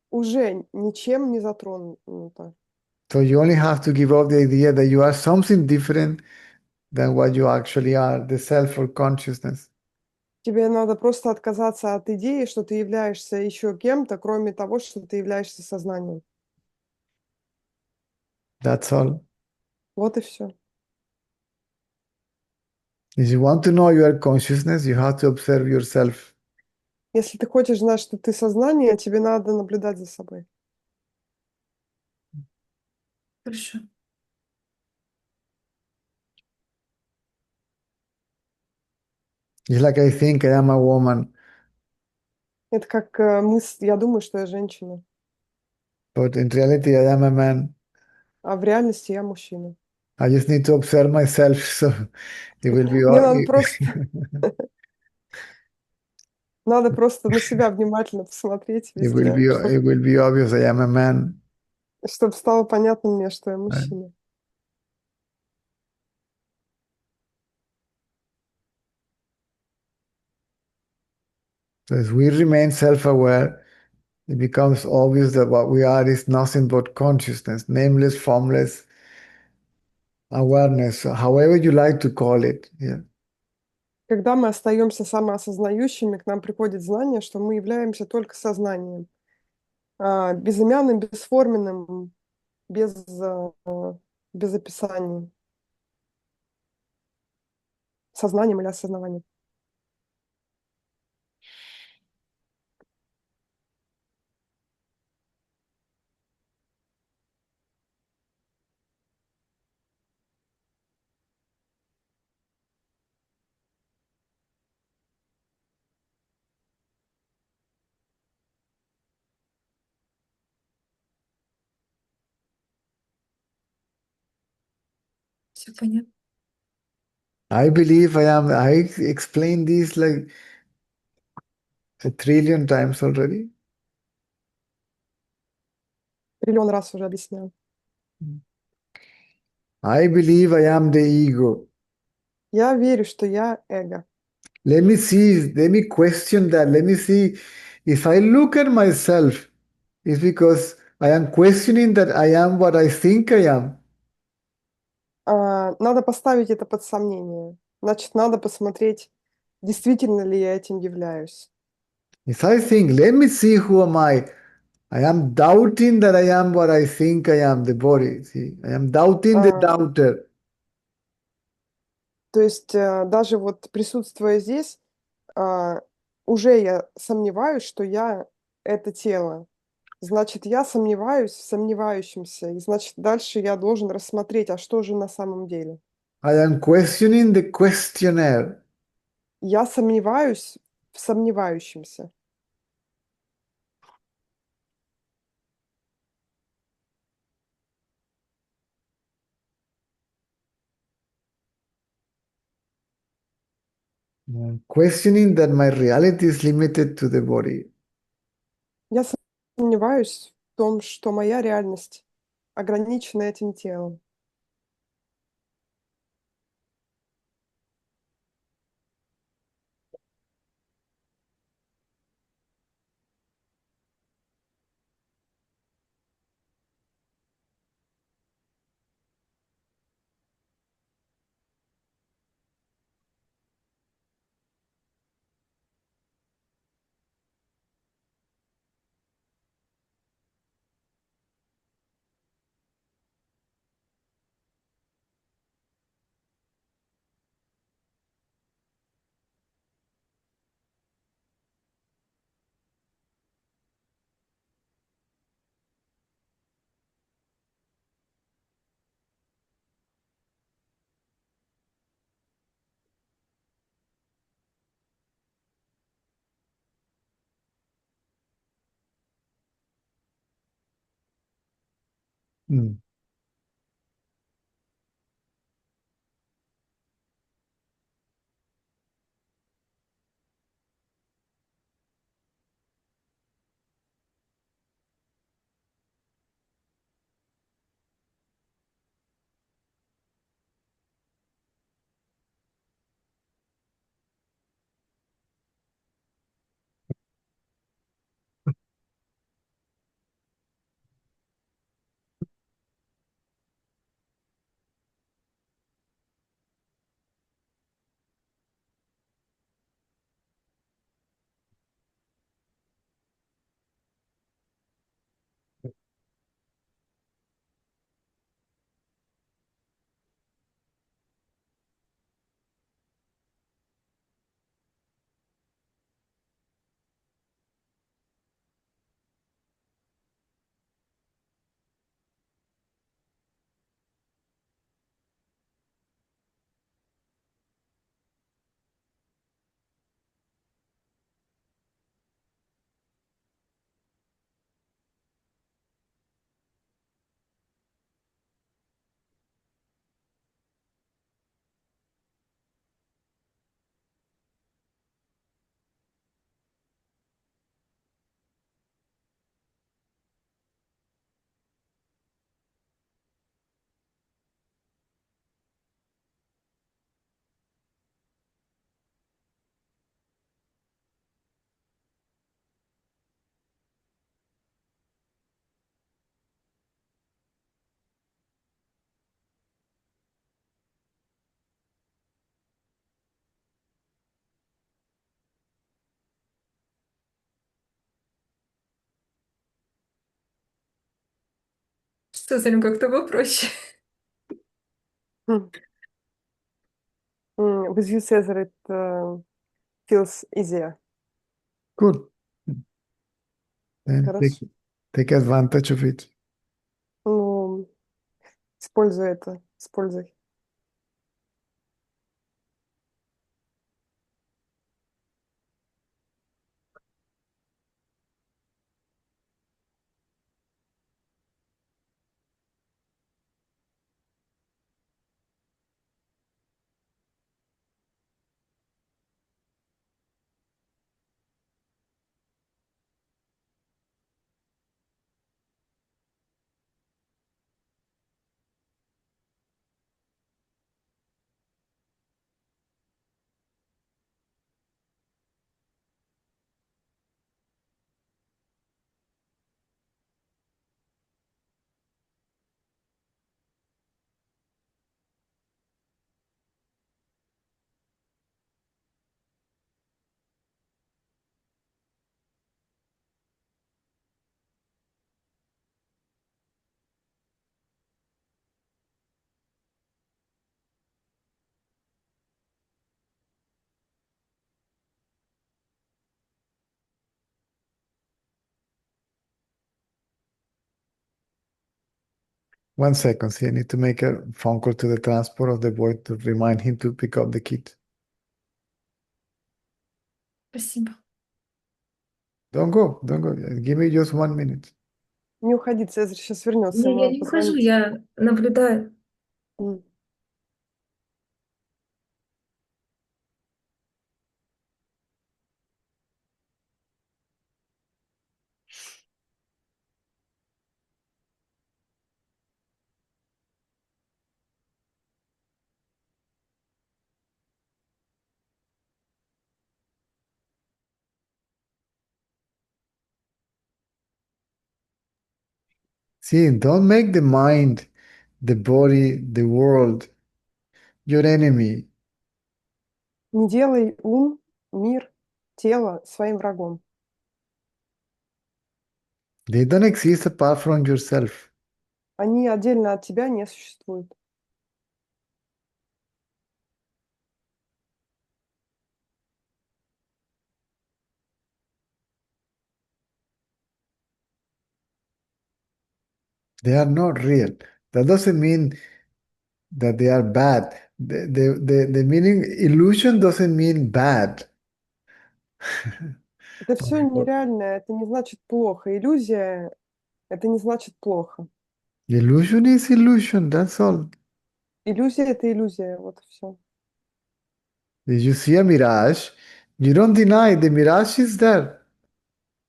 уже ничем не затронуто. So you only have to give up the idea that you are something different than what you actually are, the self or consciousness. Тебе надо просто отказаться от идеи, что ты являешься еще кем-то, кроме того, что ты являешься сознанием. That's all. Вот и все. If you want to know your consciousness, you have to observe yourself. Если ты хочешь знать, что ты сознание, тебе надо наблюдать за собой. Хорошо. It's like I think I am a woman, Это как я думаю, что я женщина, but in reality I am a man. а в реальности я мужчина. I just need to observe myself, so it will be Мне надо просто на себя внимательно посмотреть везде, it will be obvious I am a man. чтобы стало понятно мне, что я Right? мужчина. So as we remain self-aware, it becomes obvious that what we are is nothing but consciousness, nameless, formless awareness, however you like to call it. Yeah. Когда мы остаемся самоосознающими, к нам приходит знание, что мы являемся только сознанием, безымянным, бесформенным, без описания, сознанием или осознаванием. Все понятно. I believe I explained this like a trillion times already. Триллион раз уже объяснял. I believe I am the ego. Я верю, что я эго. Let me see, let me question that. Let me see if I look at myself, it's because I am questioning that I am what I think I am. Надо поставить это под сомнение. Значит, надо посмотреть, действительно ли я этим являюсь. If I think, let me see who am I am doubting that I am what I think I am, the body. See, I am doubting the А, doubter. То есть даже вот присутствуя здесь, уже я сомневаюсь, что я это тело. Значит, я сомневаюсь в сомневающемся, и значит, дальше я должен рассмотреть, а что же на самом деле. I am questioning the questioner. Я сомневаюсь в сомневающемся. Questioning that my reality is limited to the body. Я сомневаюсь в том, что моя реальность ограничена этим телом. Mm. Что за ним как-то попроще. Хм. With you, Caesar, it feels easier. Good. Then Хорошо. take advantage of it. Ну, используй это, используй. One second. See, I need to make a phone call to the transport of the boy to remind him to pick up the kid. Спасибо. Don't go, don't go. Give me just 1 minute. Не уходи, Цезарь сейчас вернется, Не, ему я надо не ухожу, позвонить. я наблюдаю. М. See, don't make the mind, the body, the world your enemy. Не делай ум, мир, тело своим врагом. They don't exist apart from yourself. Они отдельно от тебя не существуют. They are not real. That doesn't mean that they are bad. The meaning illusion doesn't mean bad. Это все нереальное, это не значит плохо. Иллюзия, это не значит плохо. Illusion is illusion, that's all. Иллюзия — это иллюзия, вот и все. If you see a mirage, you don't deny the mirage is there.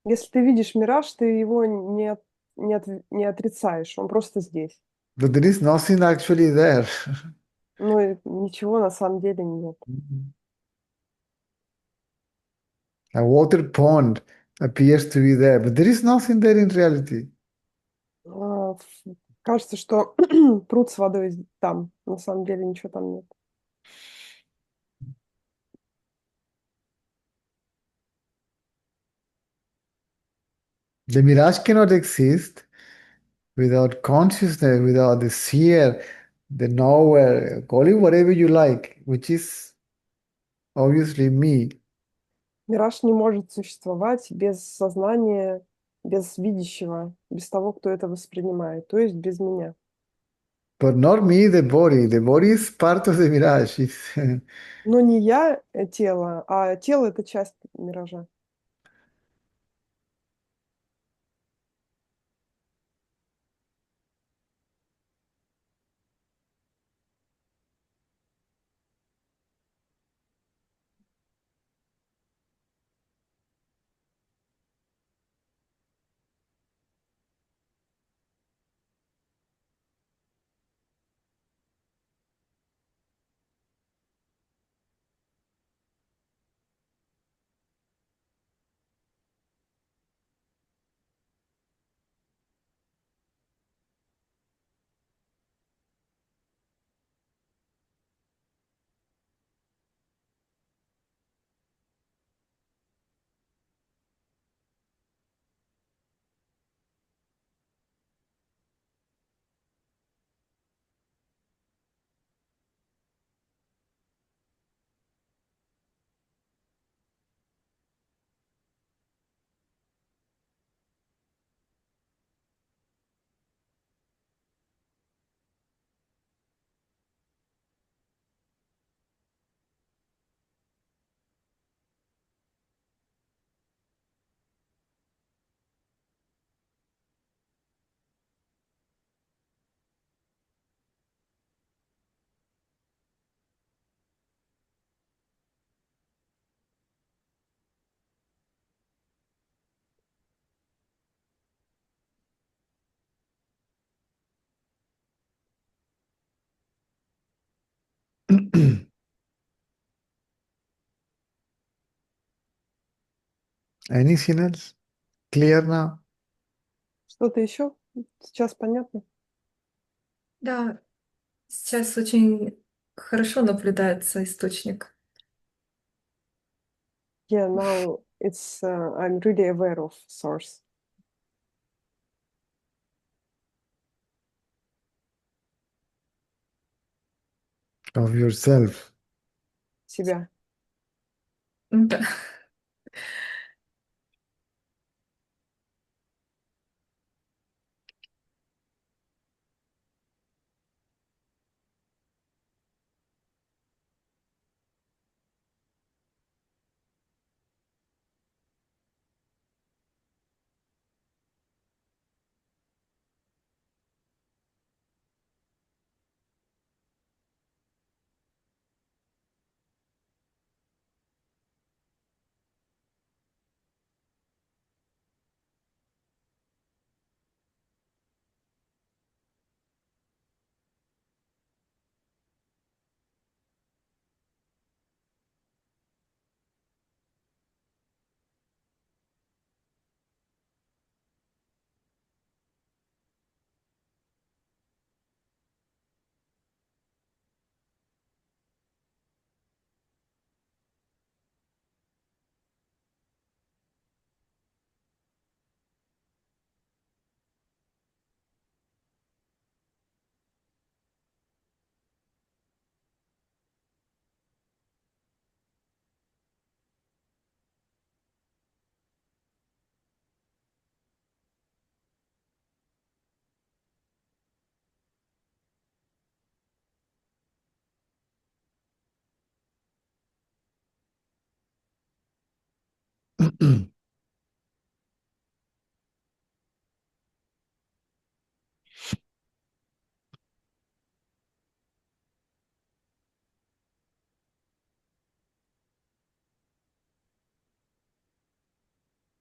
Если ты видишь мираж, ты его не отрицаешь, он просто здесь. But there is nothing actually there. Ну и ничего на самом деле нет. A water pond appears to be there, but there is nothing there in reality. А, Кажется, что пруд с водой там, на самом деле ничего там нет. The mirage cannot exist without consciousness, without the seer, the knower, call it whatever you like, which is obviously me. Мираж не может существовать без сознания, без видящего, без того, кто это воспринимает, то есть без меня. But not me, the body. The body is part of the mirage. It's, Но не я тело, а тело — это часть миража. anything else? Clear now? Что-то еще? Сейчас понятно? Да, сейчас очень хорошо наблюдается источник. Yeah, now it's I'm really aware of source. Of yourself. Себя. Да.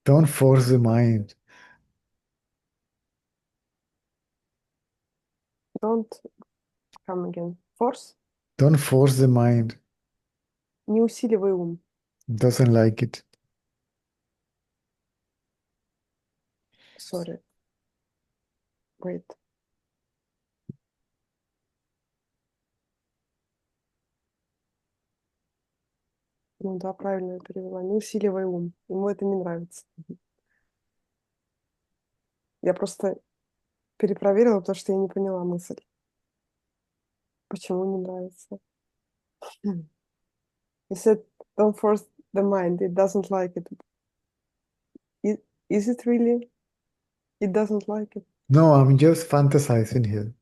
Don't force the mind. Don't come again. Force. Don't force the mind. Не усиливай ум. Doesn't like it. Sorry. Wait. Ну да, правильно я перевела. Не усиливай ум. Ему это не нравится. Я просто перепроверила, потому что я не поняла мысль. Почему не нравится? You said, don't force the mind. It doesn't like it. Is it really? It doesn't like it. No, I'm just fantasizing here.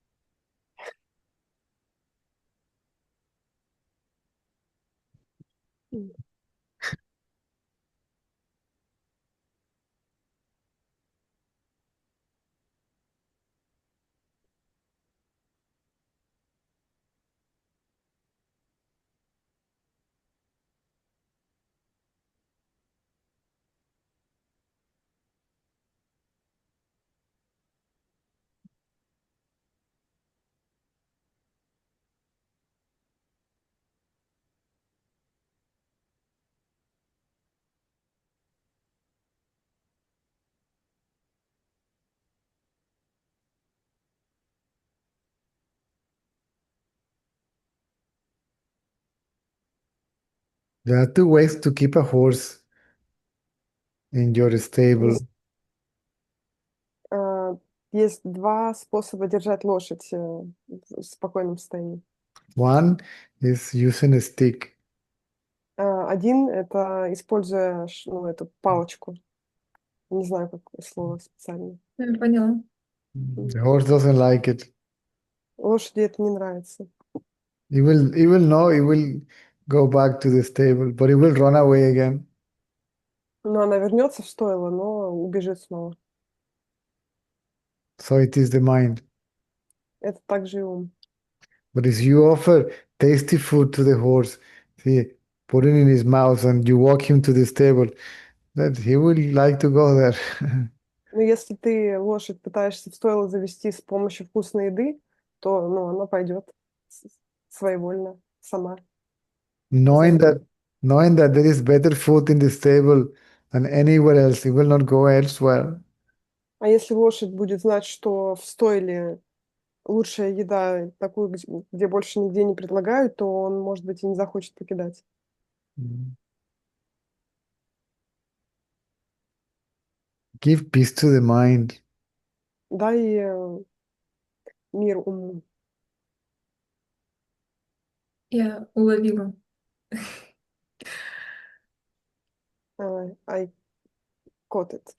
Mm. There are two ways to keep a horse in your stable. Есть, а, есть два способа держать лошадь в спокойном состоянии. One is using a stick. Один — это используя ну, эту палочку. Не знаю, какое слово специально. Я поняла. The horse doesn't like it. Лошади это не нравится. He will know, he will go back to the stable, but he will run away again. Но она вернется в стойло, но убежит снова. So it is the mind. Это также и ум. But if you offer tasty food to the horse, see, put it in his mouth and you walk him to the stable, that he will like to go there. Но если ты лошадь пытаешься в стойло завести с помощью вкусной еды, то ну, она пойдет своевольно, сама, knowing зайдет. that knowing that there is better food in the stable than anywhere else, he will not go elsewhere. А если лошадь будет знать, что в стойле лучшая еда, такую, где больше нигде не предлагают, то он, может быть, и не захочет покидать. Give peace to the mind. Дай мир уму. Я уловила. I caught it.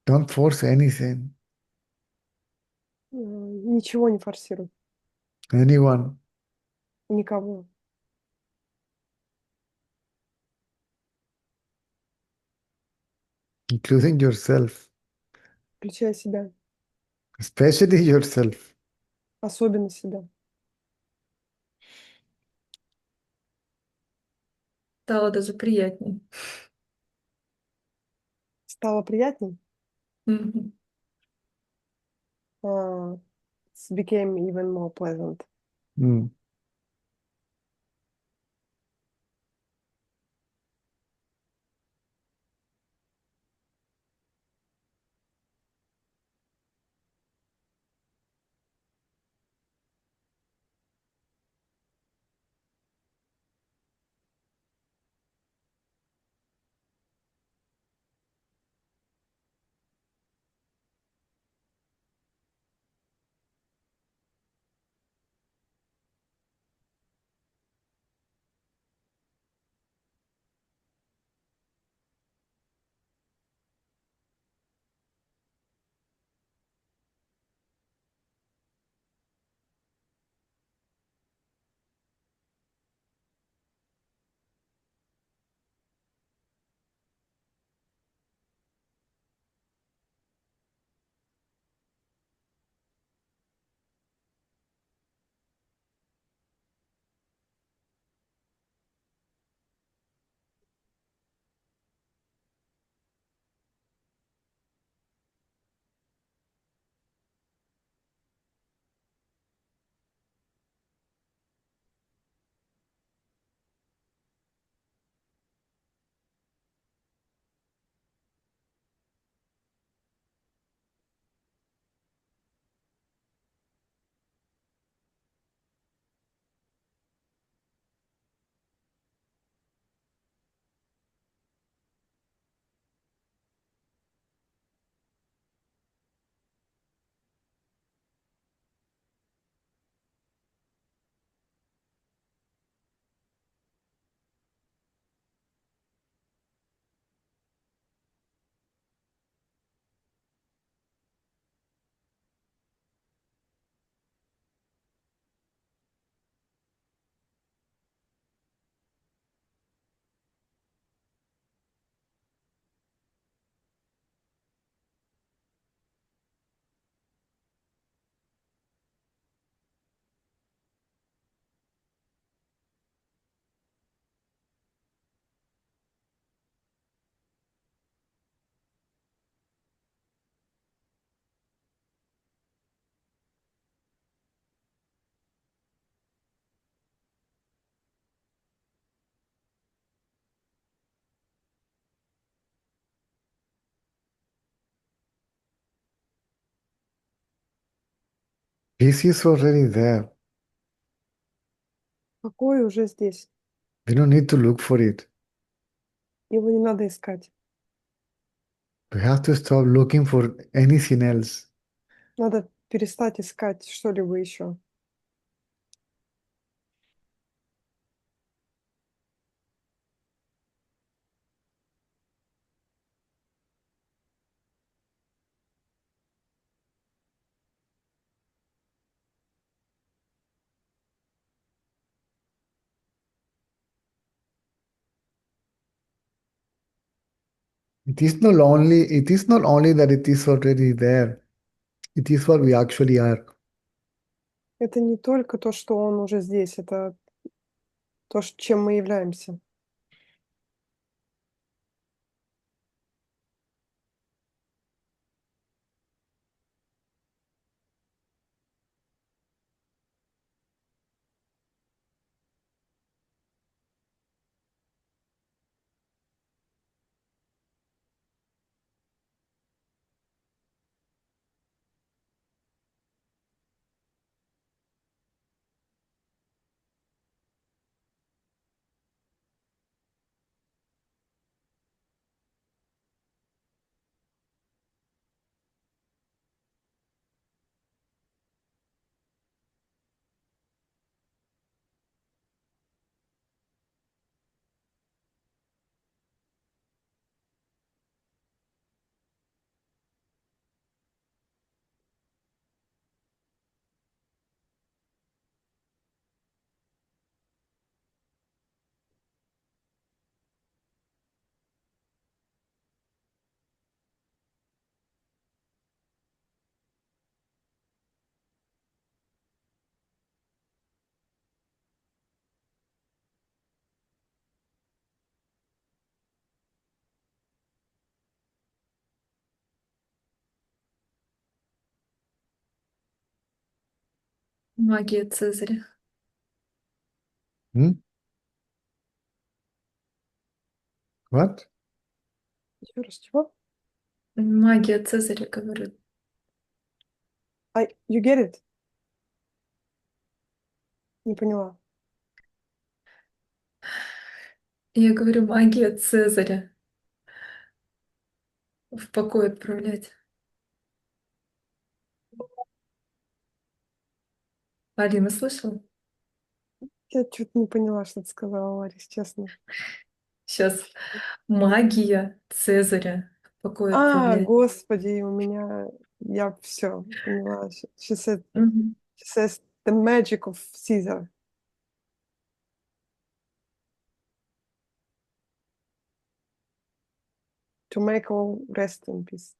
Don't force anything, Ничего не форсируй. anyone. Никого. including yourself, включая себя, especially yourself. особенно себя. Стало даже приятнее. Стало приятней? Мгм. It became even more pleasant. Mm. Peace is already there. Покой уже здесь. We don't need to look for it. Его не надо искать. We have to stop looking for anything else. Надо перестать искать что-либо еще. It is not only that it is already there. It is what we actually are. Это не только то, что он уже здесь, это то, чем мы являемся. Магия Цезаря. Hmm? What? Еще раз, чего? Магия Цезаря, говорю. You get it? Не поняла. Я говорю, магия Цезаря. В покой отправлять. Алина, слышала? Я что-то не поняла, что ты сказала, Ларис, честно. Сейчас. Магия Цезаря. В покой отправлять. Господи, я все поняла. Мгм. She says the magic of Caesar. To make all rest in peace.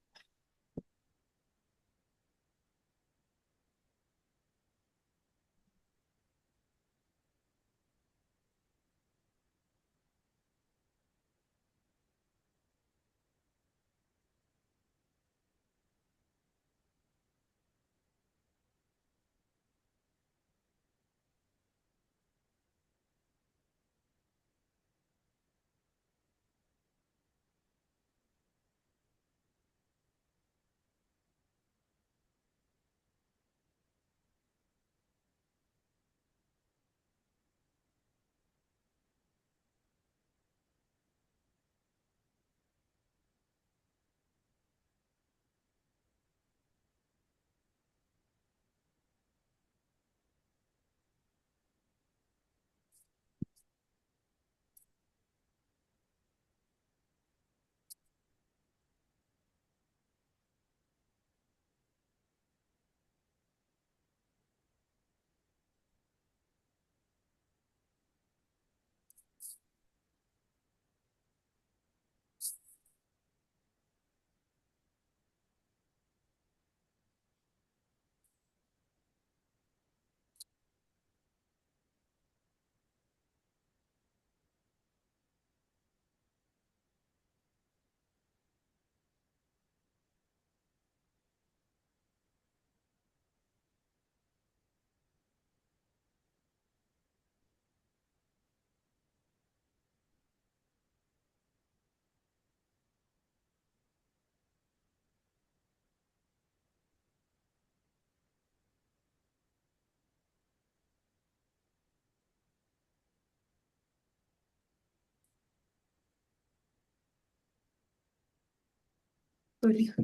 Сори.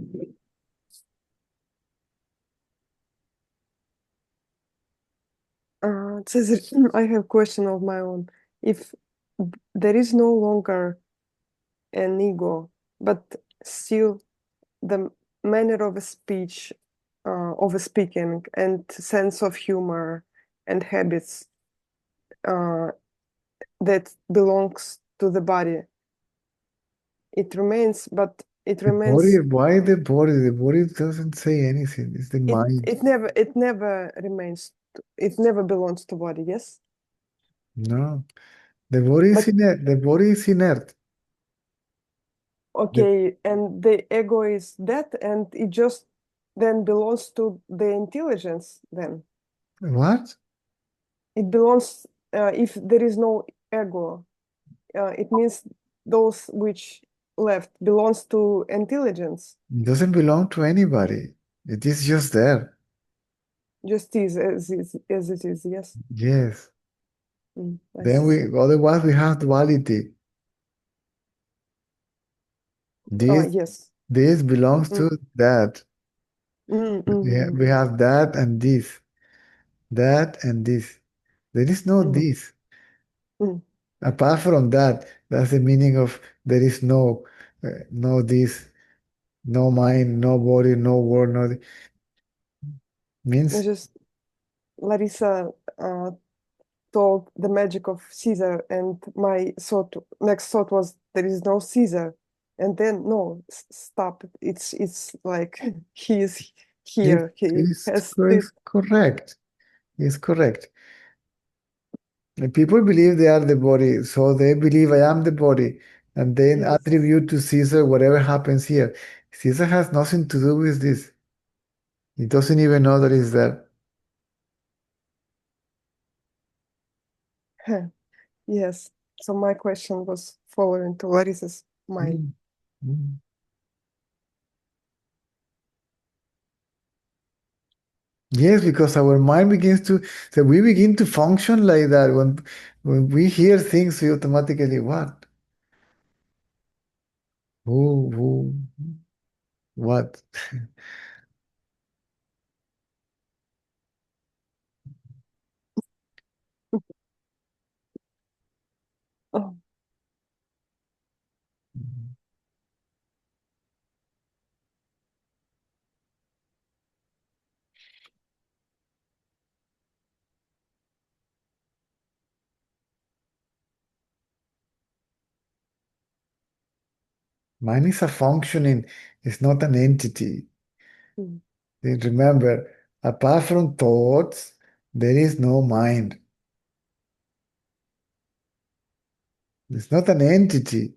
Caesar, I have a question of my own. If there is no longer an ego, but still the manner of a speech, of a speaking, and sense of humor and habits that belongs to the body, it remains, but it The body, remains. why the body? The body doesn't say anything. It's the mind. It never remains. It never belongs to body. Yes, No. The body is but inert. The body is inert. The, okay, and the ego is that, and it just then belongs to the intelligence. Then what? it belongs. If there is no ego, it means those which left belongs to intelligence. It doesn't belong to anybody. It is just there. Just is as it is. Yes. Yes. I Then see. otherwise we have duality. This, Yes. this belongs Mm, to that. mm, mm, We mm, have that and this, that and this. There is no mm, this. mm. Apart from that, that's the meaning of there is no this, no mind, no body, no world, I means just Larissa told the magic of Caesar, and my next thought was there is no Caesar, and then no, stop. It's like he is it here. He is has this. correct. It's correct. And people believe they are the body, so they believe I am the body, and then Yes. attribute to Caesar whatever happens here. Caesar has nothing to do with this. He doesn't even know that it's there. Yes. So my question was following to Larissa's mind. Mm, mm. Yes, because our mind begins to, so we begin to function like that. When we hear things, we automatically what? Who, what? Oh, Mind is a functioning, it's not an entity. mm, And remember, apart from thoughts, there is no mind. It's not an entity.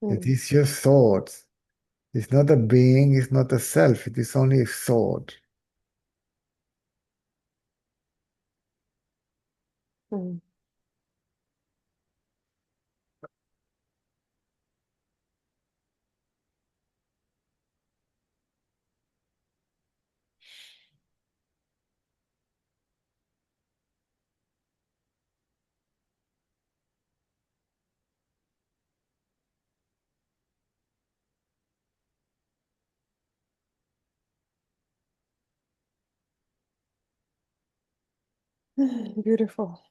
It mm, is your thoughts. It's not a being, it's not a self, it is only a thought. mm. Beautiful.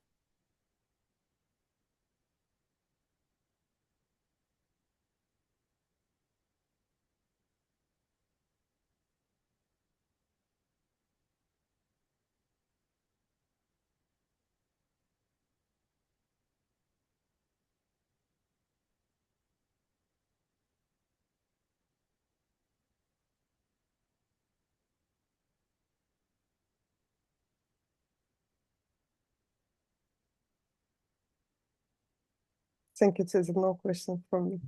Thank you, Cesar. No question from me.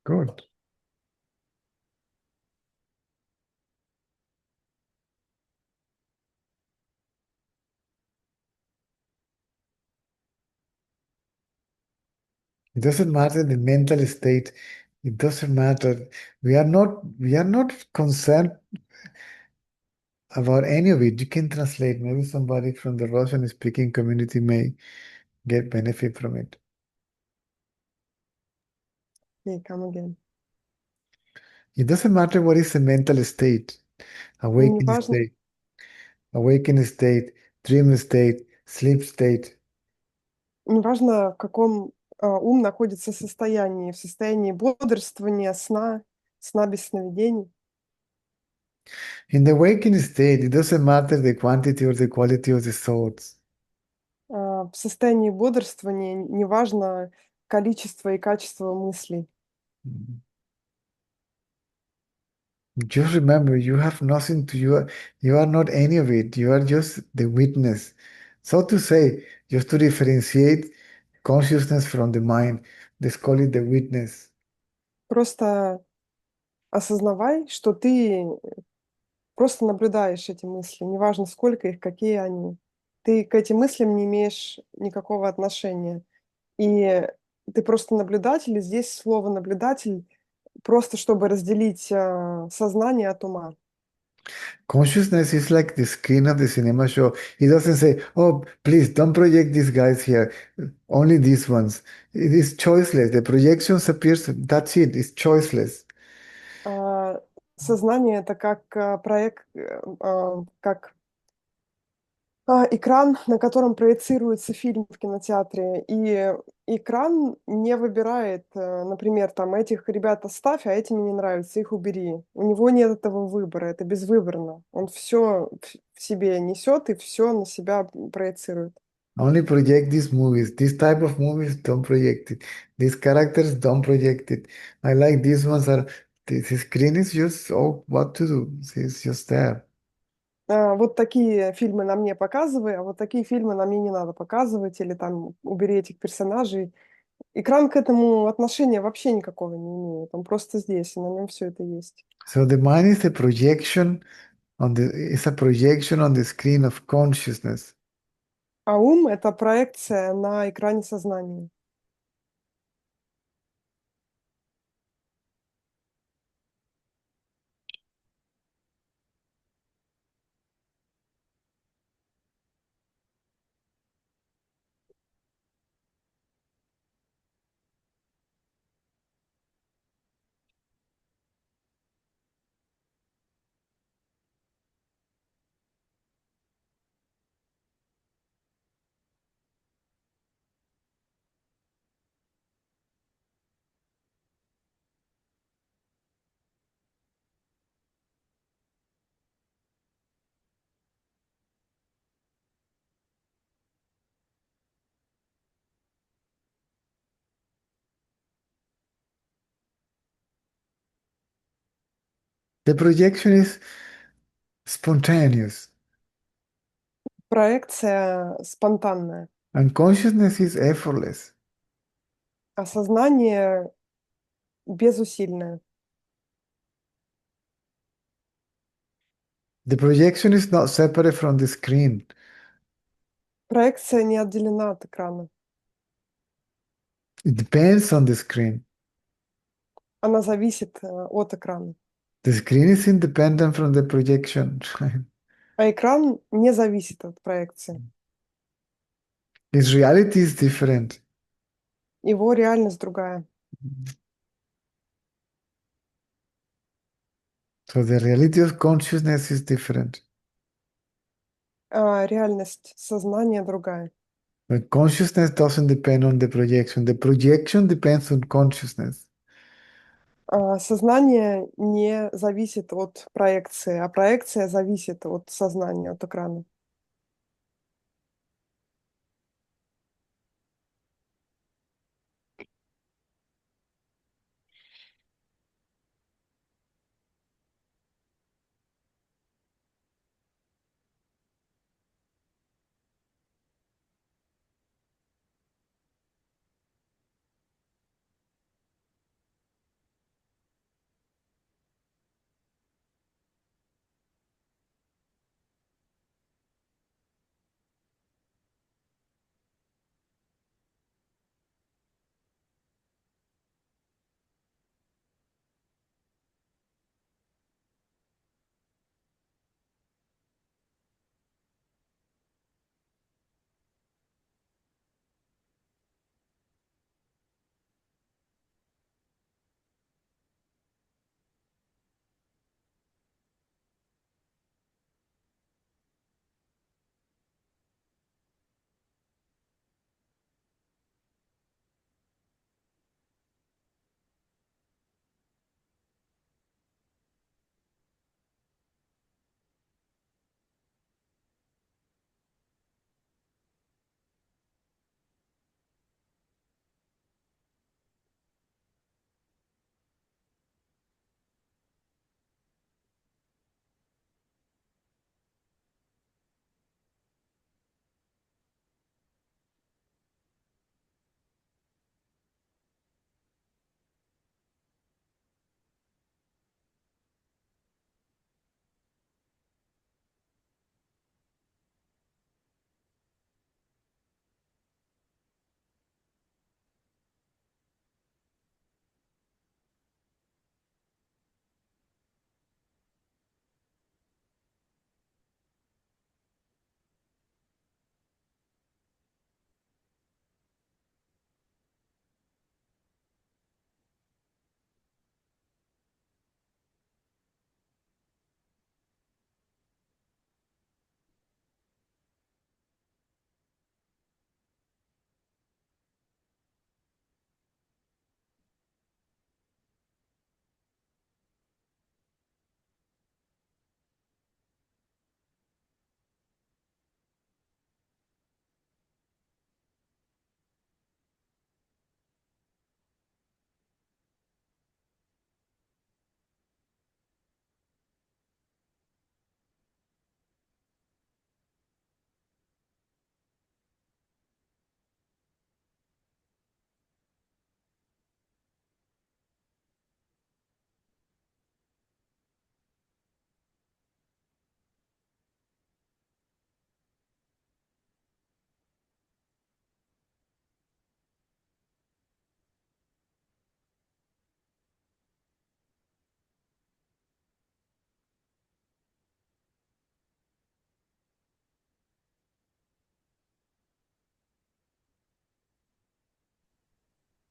Good. It doesn't matter the mental state. It doesn't matter. We are not concerned about any of it. You can translate. Maybe somebody from the Russian speaking community may get benefit from it. Okay, come again. It doesn't matter what is the mental state, Не awakened важно, state, awakened state, dream state, sleep state. неважно, в каком ум находится состоянии, в состоянии бодрствования, сна без сновидений. In the awakened state, it doesn't matter the quantity or the quality of the thoughts. В состоянии бодрствования неважно количество и качество мыслей. Just remember, you have nothing to you are not any of it. You are just the witness. So to say, just to differentiate consciousness from the mind, let's call it the witness. Просто осознавай, что ты просто наблюдаешь эти мысли, неважно, сколько их, какие они. Ты к этим мыслям не имеешь никакого отношения. И ты просто наблюдатель, и здесь слово «наблюдатель» просто чтобы разделить сознание от ума. Consciousness is like the screen of the cinema show. It doesn't say, oh, please don't project these guys here, only these ones. It is choiceless. The projections appears, that's it, it's choiceless. Сознание — это как проект, как экран, на котором проецируется фильм в кинотеатре. И экран не выбирает, например, там, этих ребят оставь, а эти мне не нравятся, их убери. У него нет этого выбора, это безвыборно. Он все в себе несет и все на себя проецирует. Only project these movies. This type of movies, don't project it. These characters, don't project it. I like these ones are, the screen is just, oh, what to do. It's just there. Вот такие фильмы на мне показывай, а вот такие фильмы на мне не надо показывать, или там убери этих персонажей. Экран к этому отношения вообще никакого не имеет. Он просто здесь, и на нем все это есть. So the mind is a projection it's a projection on the screen of consciousness. А ум — это проекция на экране сознания. The projection is spontaneous, Проекция спонтанная. and consciousness is effortless. А сознание безусильное. The projection is not separate from the screen. Проекция не отделена от экрана. It depends on the screen. Она зависит от экрана. The screen is independent from the projection. А экран не зависит от проекции. Its reality is different. Его реальность другая. So the reality of consciousness is different. А реальность сознания другая. But consciousness doesn't depend on the projection. The projection depends on consciousness. А сознание не зависит от проекции, а проекция зависит от сознания, от экрана.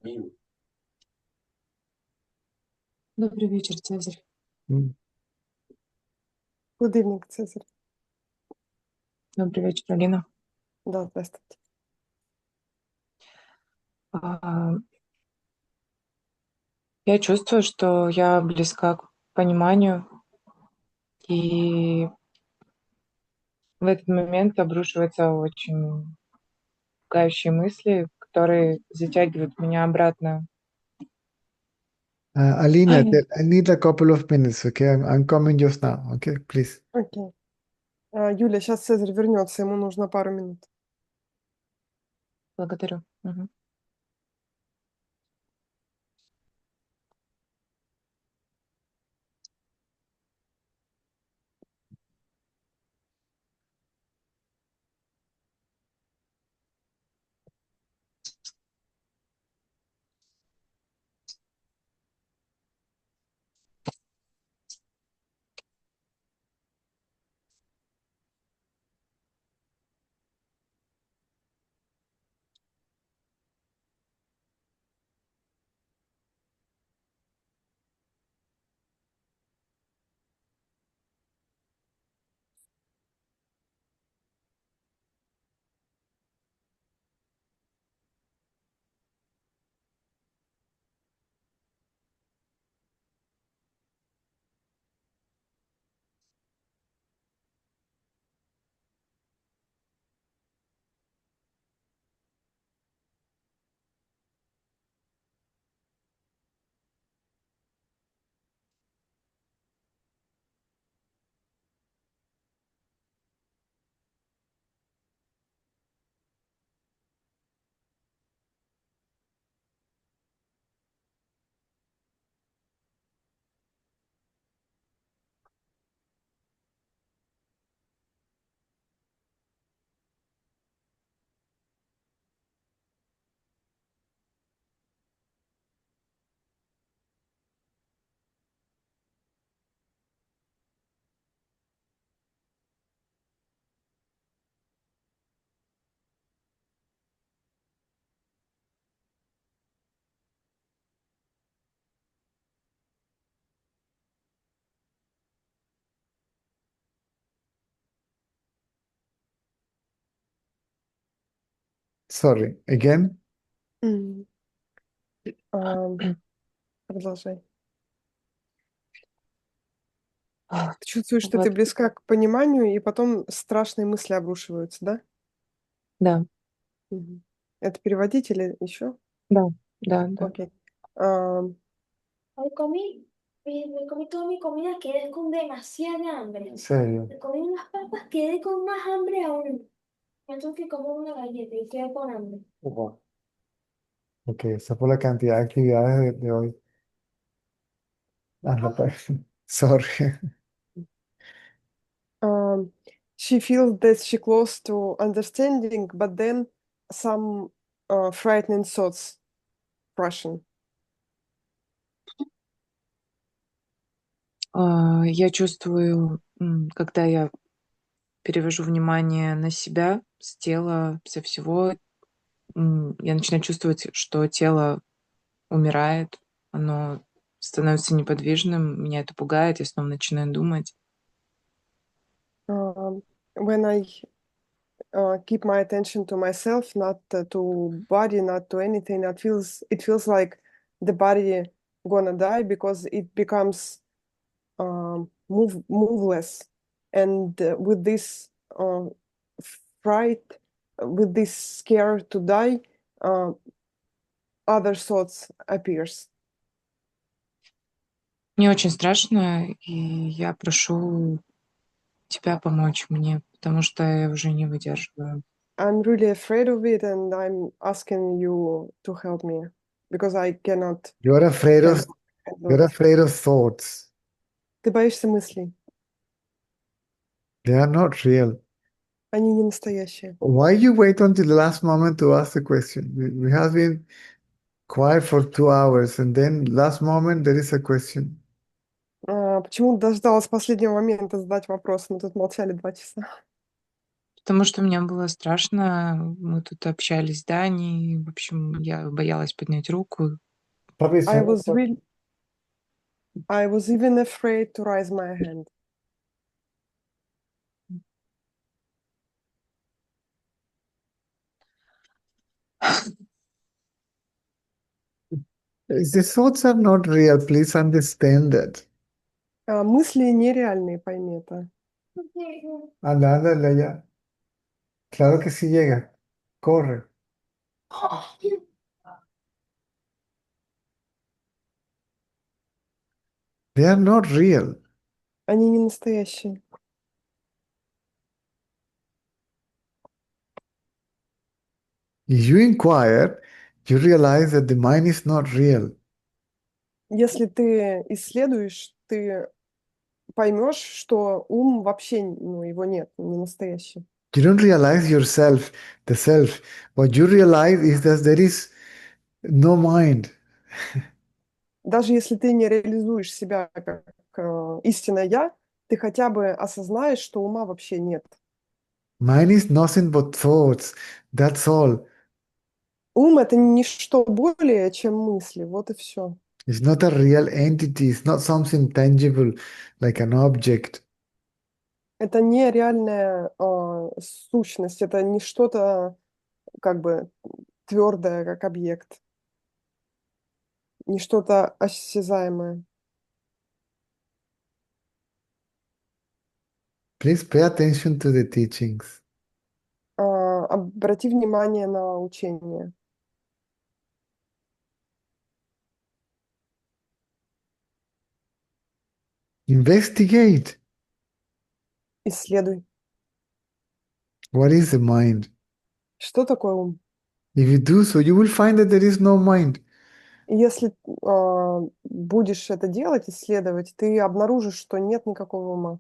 Добрый вечер, Цезарь. Mm. Good evening, Цезарь. Добрый вечер, Алина. Да, здравствуйте. А, Я чувствую, что я близка к пониманию, и в этот момент обрушиваются очень пугающие мысли, которые затягивают меня обратно. Alina, I need a couple of minutes, okay? I'm coming just now, okay? Please. Окей. Юля, сейчас Цезарь вернется, ему нужно пару минут. Благодарю. Мгм. Sorry, again? М. Продолжай. Ты чувствуешь, что ты Вот, близка к пониманию, и потом страшные мысли обрушиваются, да? да, Мгм. Это переводить или еще? да, да. Окей. Ам, Hoy comí, me comí toda mi comida, quedé con demasiada hambre. ¿En serio? Me comí unas papas, quedé con más hambre aún. Me tuve que comer una galleta y quedé con hambre. Wow. Ok, esa fue la cantidad de actividades de hoy. No, pues, sorry. she feels that she close to understanding, but then some frightening thoughts Russian. Я чувствую, когда я перевожу внимание на себя с тела, со всего, я начинаю чувствовать, что тело умирает, оно становится неподвижным, меня это пугает, я снова начинаю думать. When I keep my attention to myself, not to body, not to anything, it feels like the body gonna die because it becomes moveless, and with this fright, with this scare to die, other thoughts appears. Мне очень страшно, и я прошу тебя помочь мне, потому что я уже не выдерживаю. I'm really afraid of it, and I'm asking you to help me because I cannot You're afraid of handle you're it. afraid of thoughts. Ты боишься мыслей, They are not real. они не настоящие. Why you wait until the last moment to ask the question? We have been quiet for 2 hours, and then last moment there is a question. Почему дождалась последнего момента задать вопрос? Мы тут молчали 2 часа. Потому что мне было страшно. Мы тут общались с Даней. В общем, я боялась поднять руку. Papi, I suena was really, I was even afraid to raise my hand. the thoughts are not real. Please understand that. Мысли нереальные, пойми это. Anda, ándale allá. Claro que sí llega. Corre. They are not real. Они не настоящие. You inquire, you realize that the mind is not real. Если ты исследуешь, ты поймешь, что ум вообще, ну, его нет, он не настоящий. You don't realize yourself, the self. What you realize is that there is no mind. Даже если ты не реализуешь себя как истинное я, ты хотя бы осознаешь, что ума вообще нет. Mind is nothing but thoughts. That's all. Ум — это ничто более, чем мысли, вот и все. It's not a real entity. It's not something tangible like an object. Это не реальная сущность, это не что-то как бы твердое, как объект, не что-то осязаемое. Please pay attention to the teachings. Обрати внимание на учение. Investigate. Исследуй. What is the mind? Что такое ум? If you do so, you will find that there is no mind. И если будешь это делать, исследовать, ты обнаружишь, что нет никакого ума.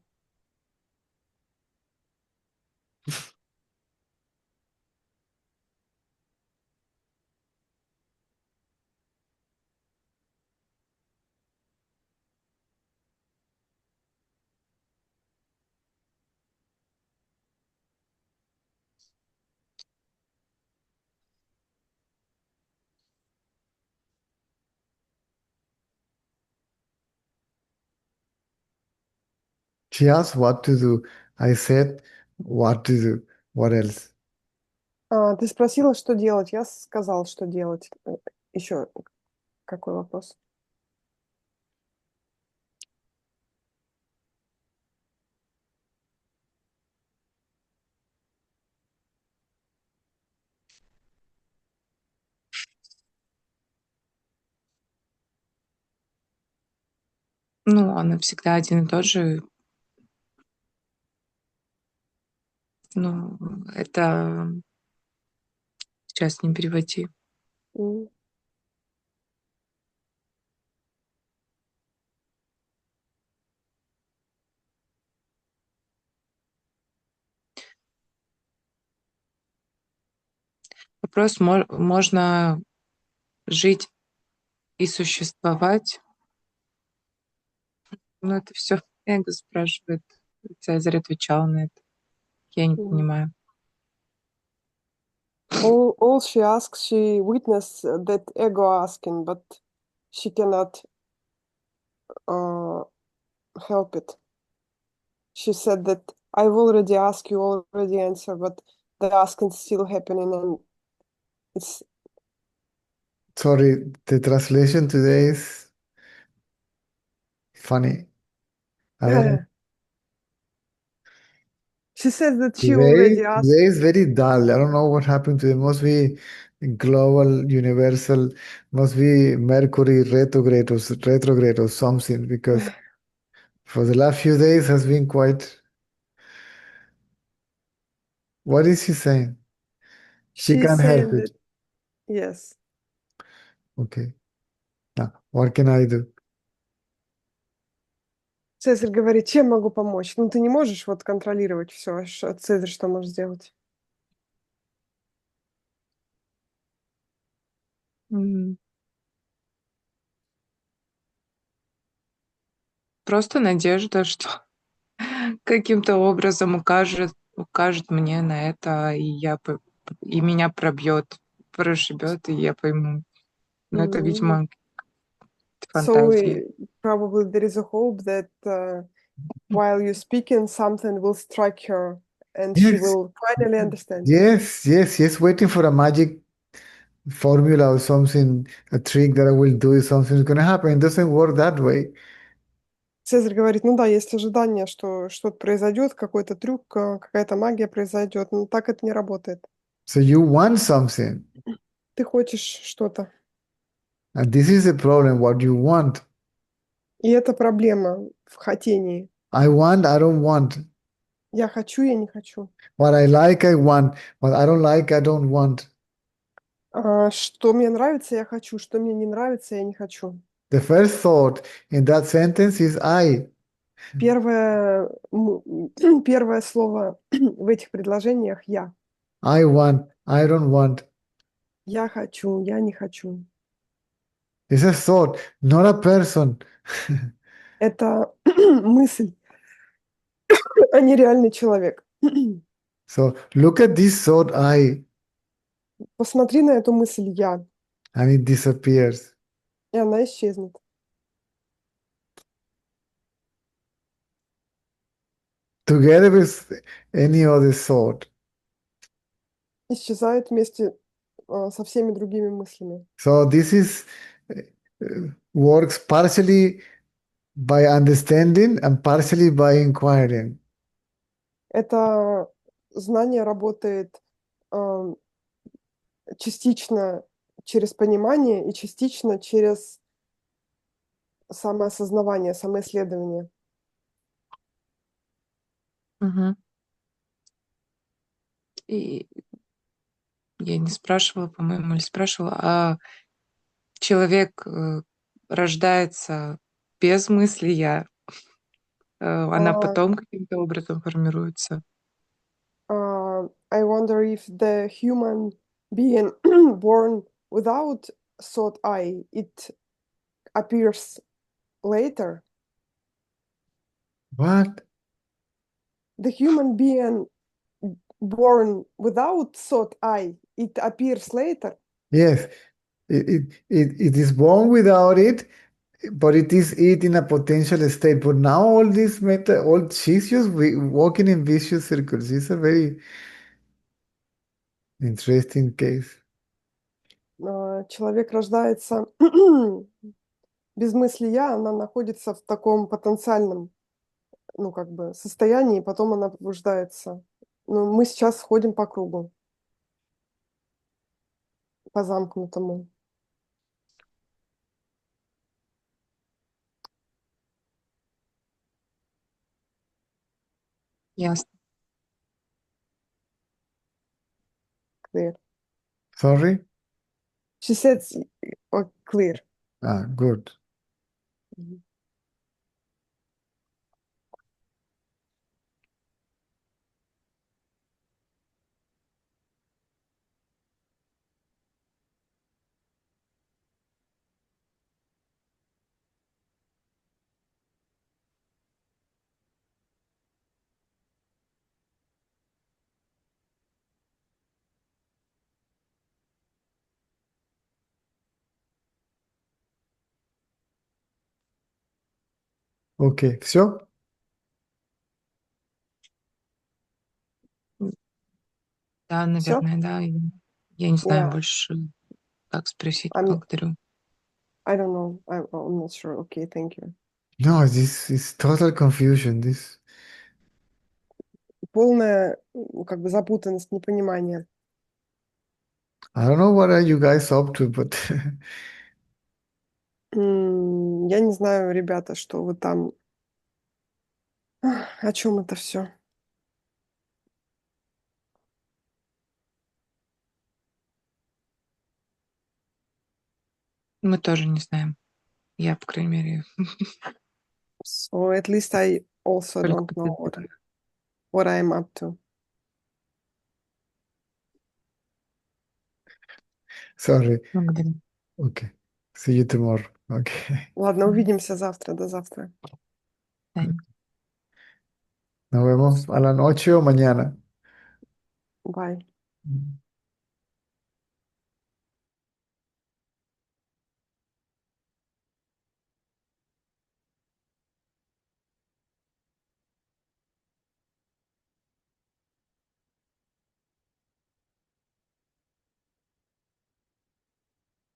She asked what to do. I said, what to do. What else? Ты спросила, что делать. Я сказал, что делать. Еще какой вопрос? Ну, он всегда один и тот же. Ну, это сейчас не переводи. М. Вопрос, можно жить и существовать? Ну, это все эго спрашивает. Цезарь отвечал на это. Я не Мгм. понимаю. All she asks, she witnessed that ego asking, but she cannot help it. She said that I've already asked, you already answered, but the asking is still happening, and it's Sorry, the translation today is funny. I don't know. she says that she Today, already asked. today is very dull. I don't know what happened to it. Must be global, universal, must be Mercury retrograde or something, because for the last few days has been quite. What is she saying? She She's can't help saying it. that yes. Okay. Now, what can I do? Цезарь говорит, чем могу помочь? Ну, ты не можешь вот контролировать все. Цезарь что может сделать? М. Просто надежда, что каким-то образом укажет укажет мне на это, и меня прошибет, и я пойму. Но это, Mm. видимо, So фантазии. probably there is a hope that while you're speaking, something will strike her and she Yes, will finally understand. yes, waiting for a magic formula or something, a trick that I will do, something's gonna happen. It doesn't work that way. Цезарь говорит, ну да, есть ожидание, что что-то произойдет, какой-то трюк, какая-то магия произойдет, но так это не работает. So you want something, Ты хочешь что-то. and this is the problem, what you want. И это проблема в хотении. I want, I don't want. Я хочу, я не хочу. What I want. What I don't like, I don't want. Что мне нравится, я хочу. Что мне не нравится, я не хочу. The first thought in that sentence is I. Первое слово в этих предложениях «я». I want, I don't want. Я хочу, я не хочу. It's a thought, not a person. Это мысль, а не реальный человек. So look at this thought I, Посмотри на эту мысль «я», and it disappears. и она исчезнет. Together with any other thought. Исчезает вместе со всеми другими мыслями. So this is works partially by understanding and partially by inquiring. Это знание работает частично через понимание и частично через самоосознавание, самоисследование. Мгм. И я не спрашивала, по-моему, или спрашивала, а человек рождается без мысли «я», она Uh, потом каким-то образом формируется. I wonder if the human being born without thought I, it appears later. What? The human being born without thought I, it appears later. Yes, it is born without it, but it is it in a potential state. But now all this all she's just walking in vicious circles. It's a very interesting case. Человек рождается без мысли я, она находится в таком потенциальном, ну, как бы, состоянии, и потом она пробуждается. Ну, мы сейчас ходим по кругу, по замкнутому. Ясно. Clear. Sorry? She said clear. Ah, good. Окей, все? Да, Все? наверное, да. Я не знаю Yeah. больше, как спросить. I Благодарю. don't know. I'm not sure. Okay, thank you. No, this is total confusion. This. Полная, как бы, запутанность, непонимание. I don't know what are you guys up to, but Я не знаю, ребята, что вы там... О чем это все? Мы тоже не знаем. Я, по крайней мере, So at least I also только don't know подозреваю. what I'm up to. sorry. Благодарю. Okay. See you tomorrow. Okay. Ладно, увидимся завтра. До завтра. Да. Nos vemos a la noche o mañana. Bye. Mm.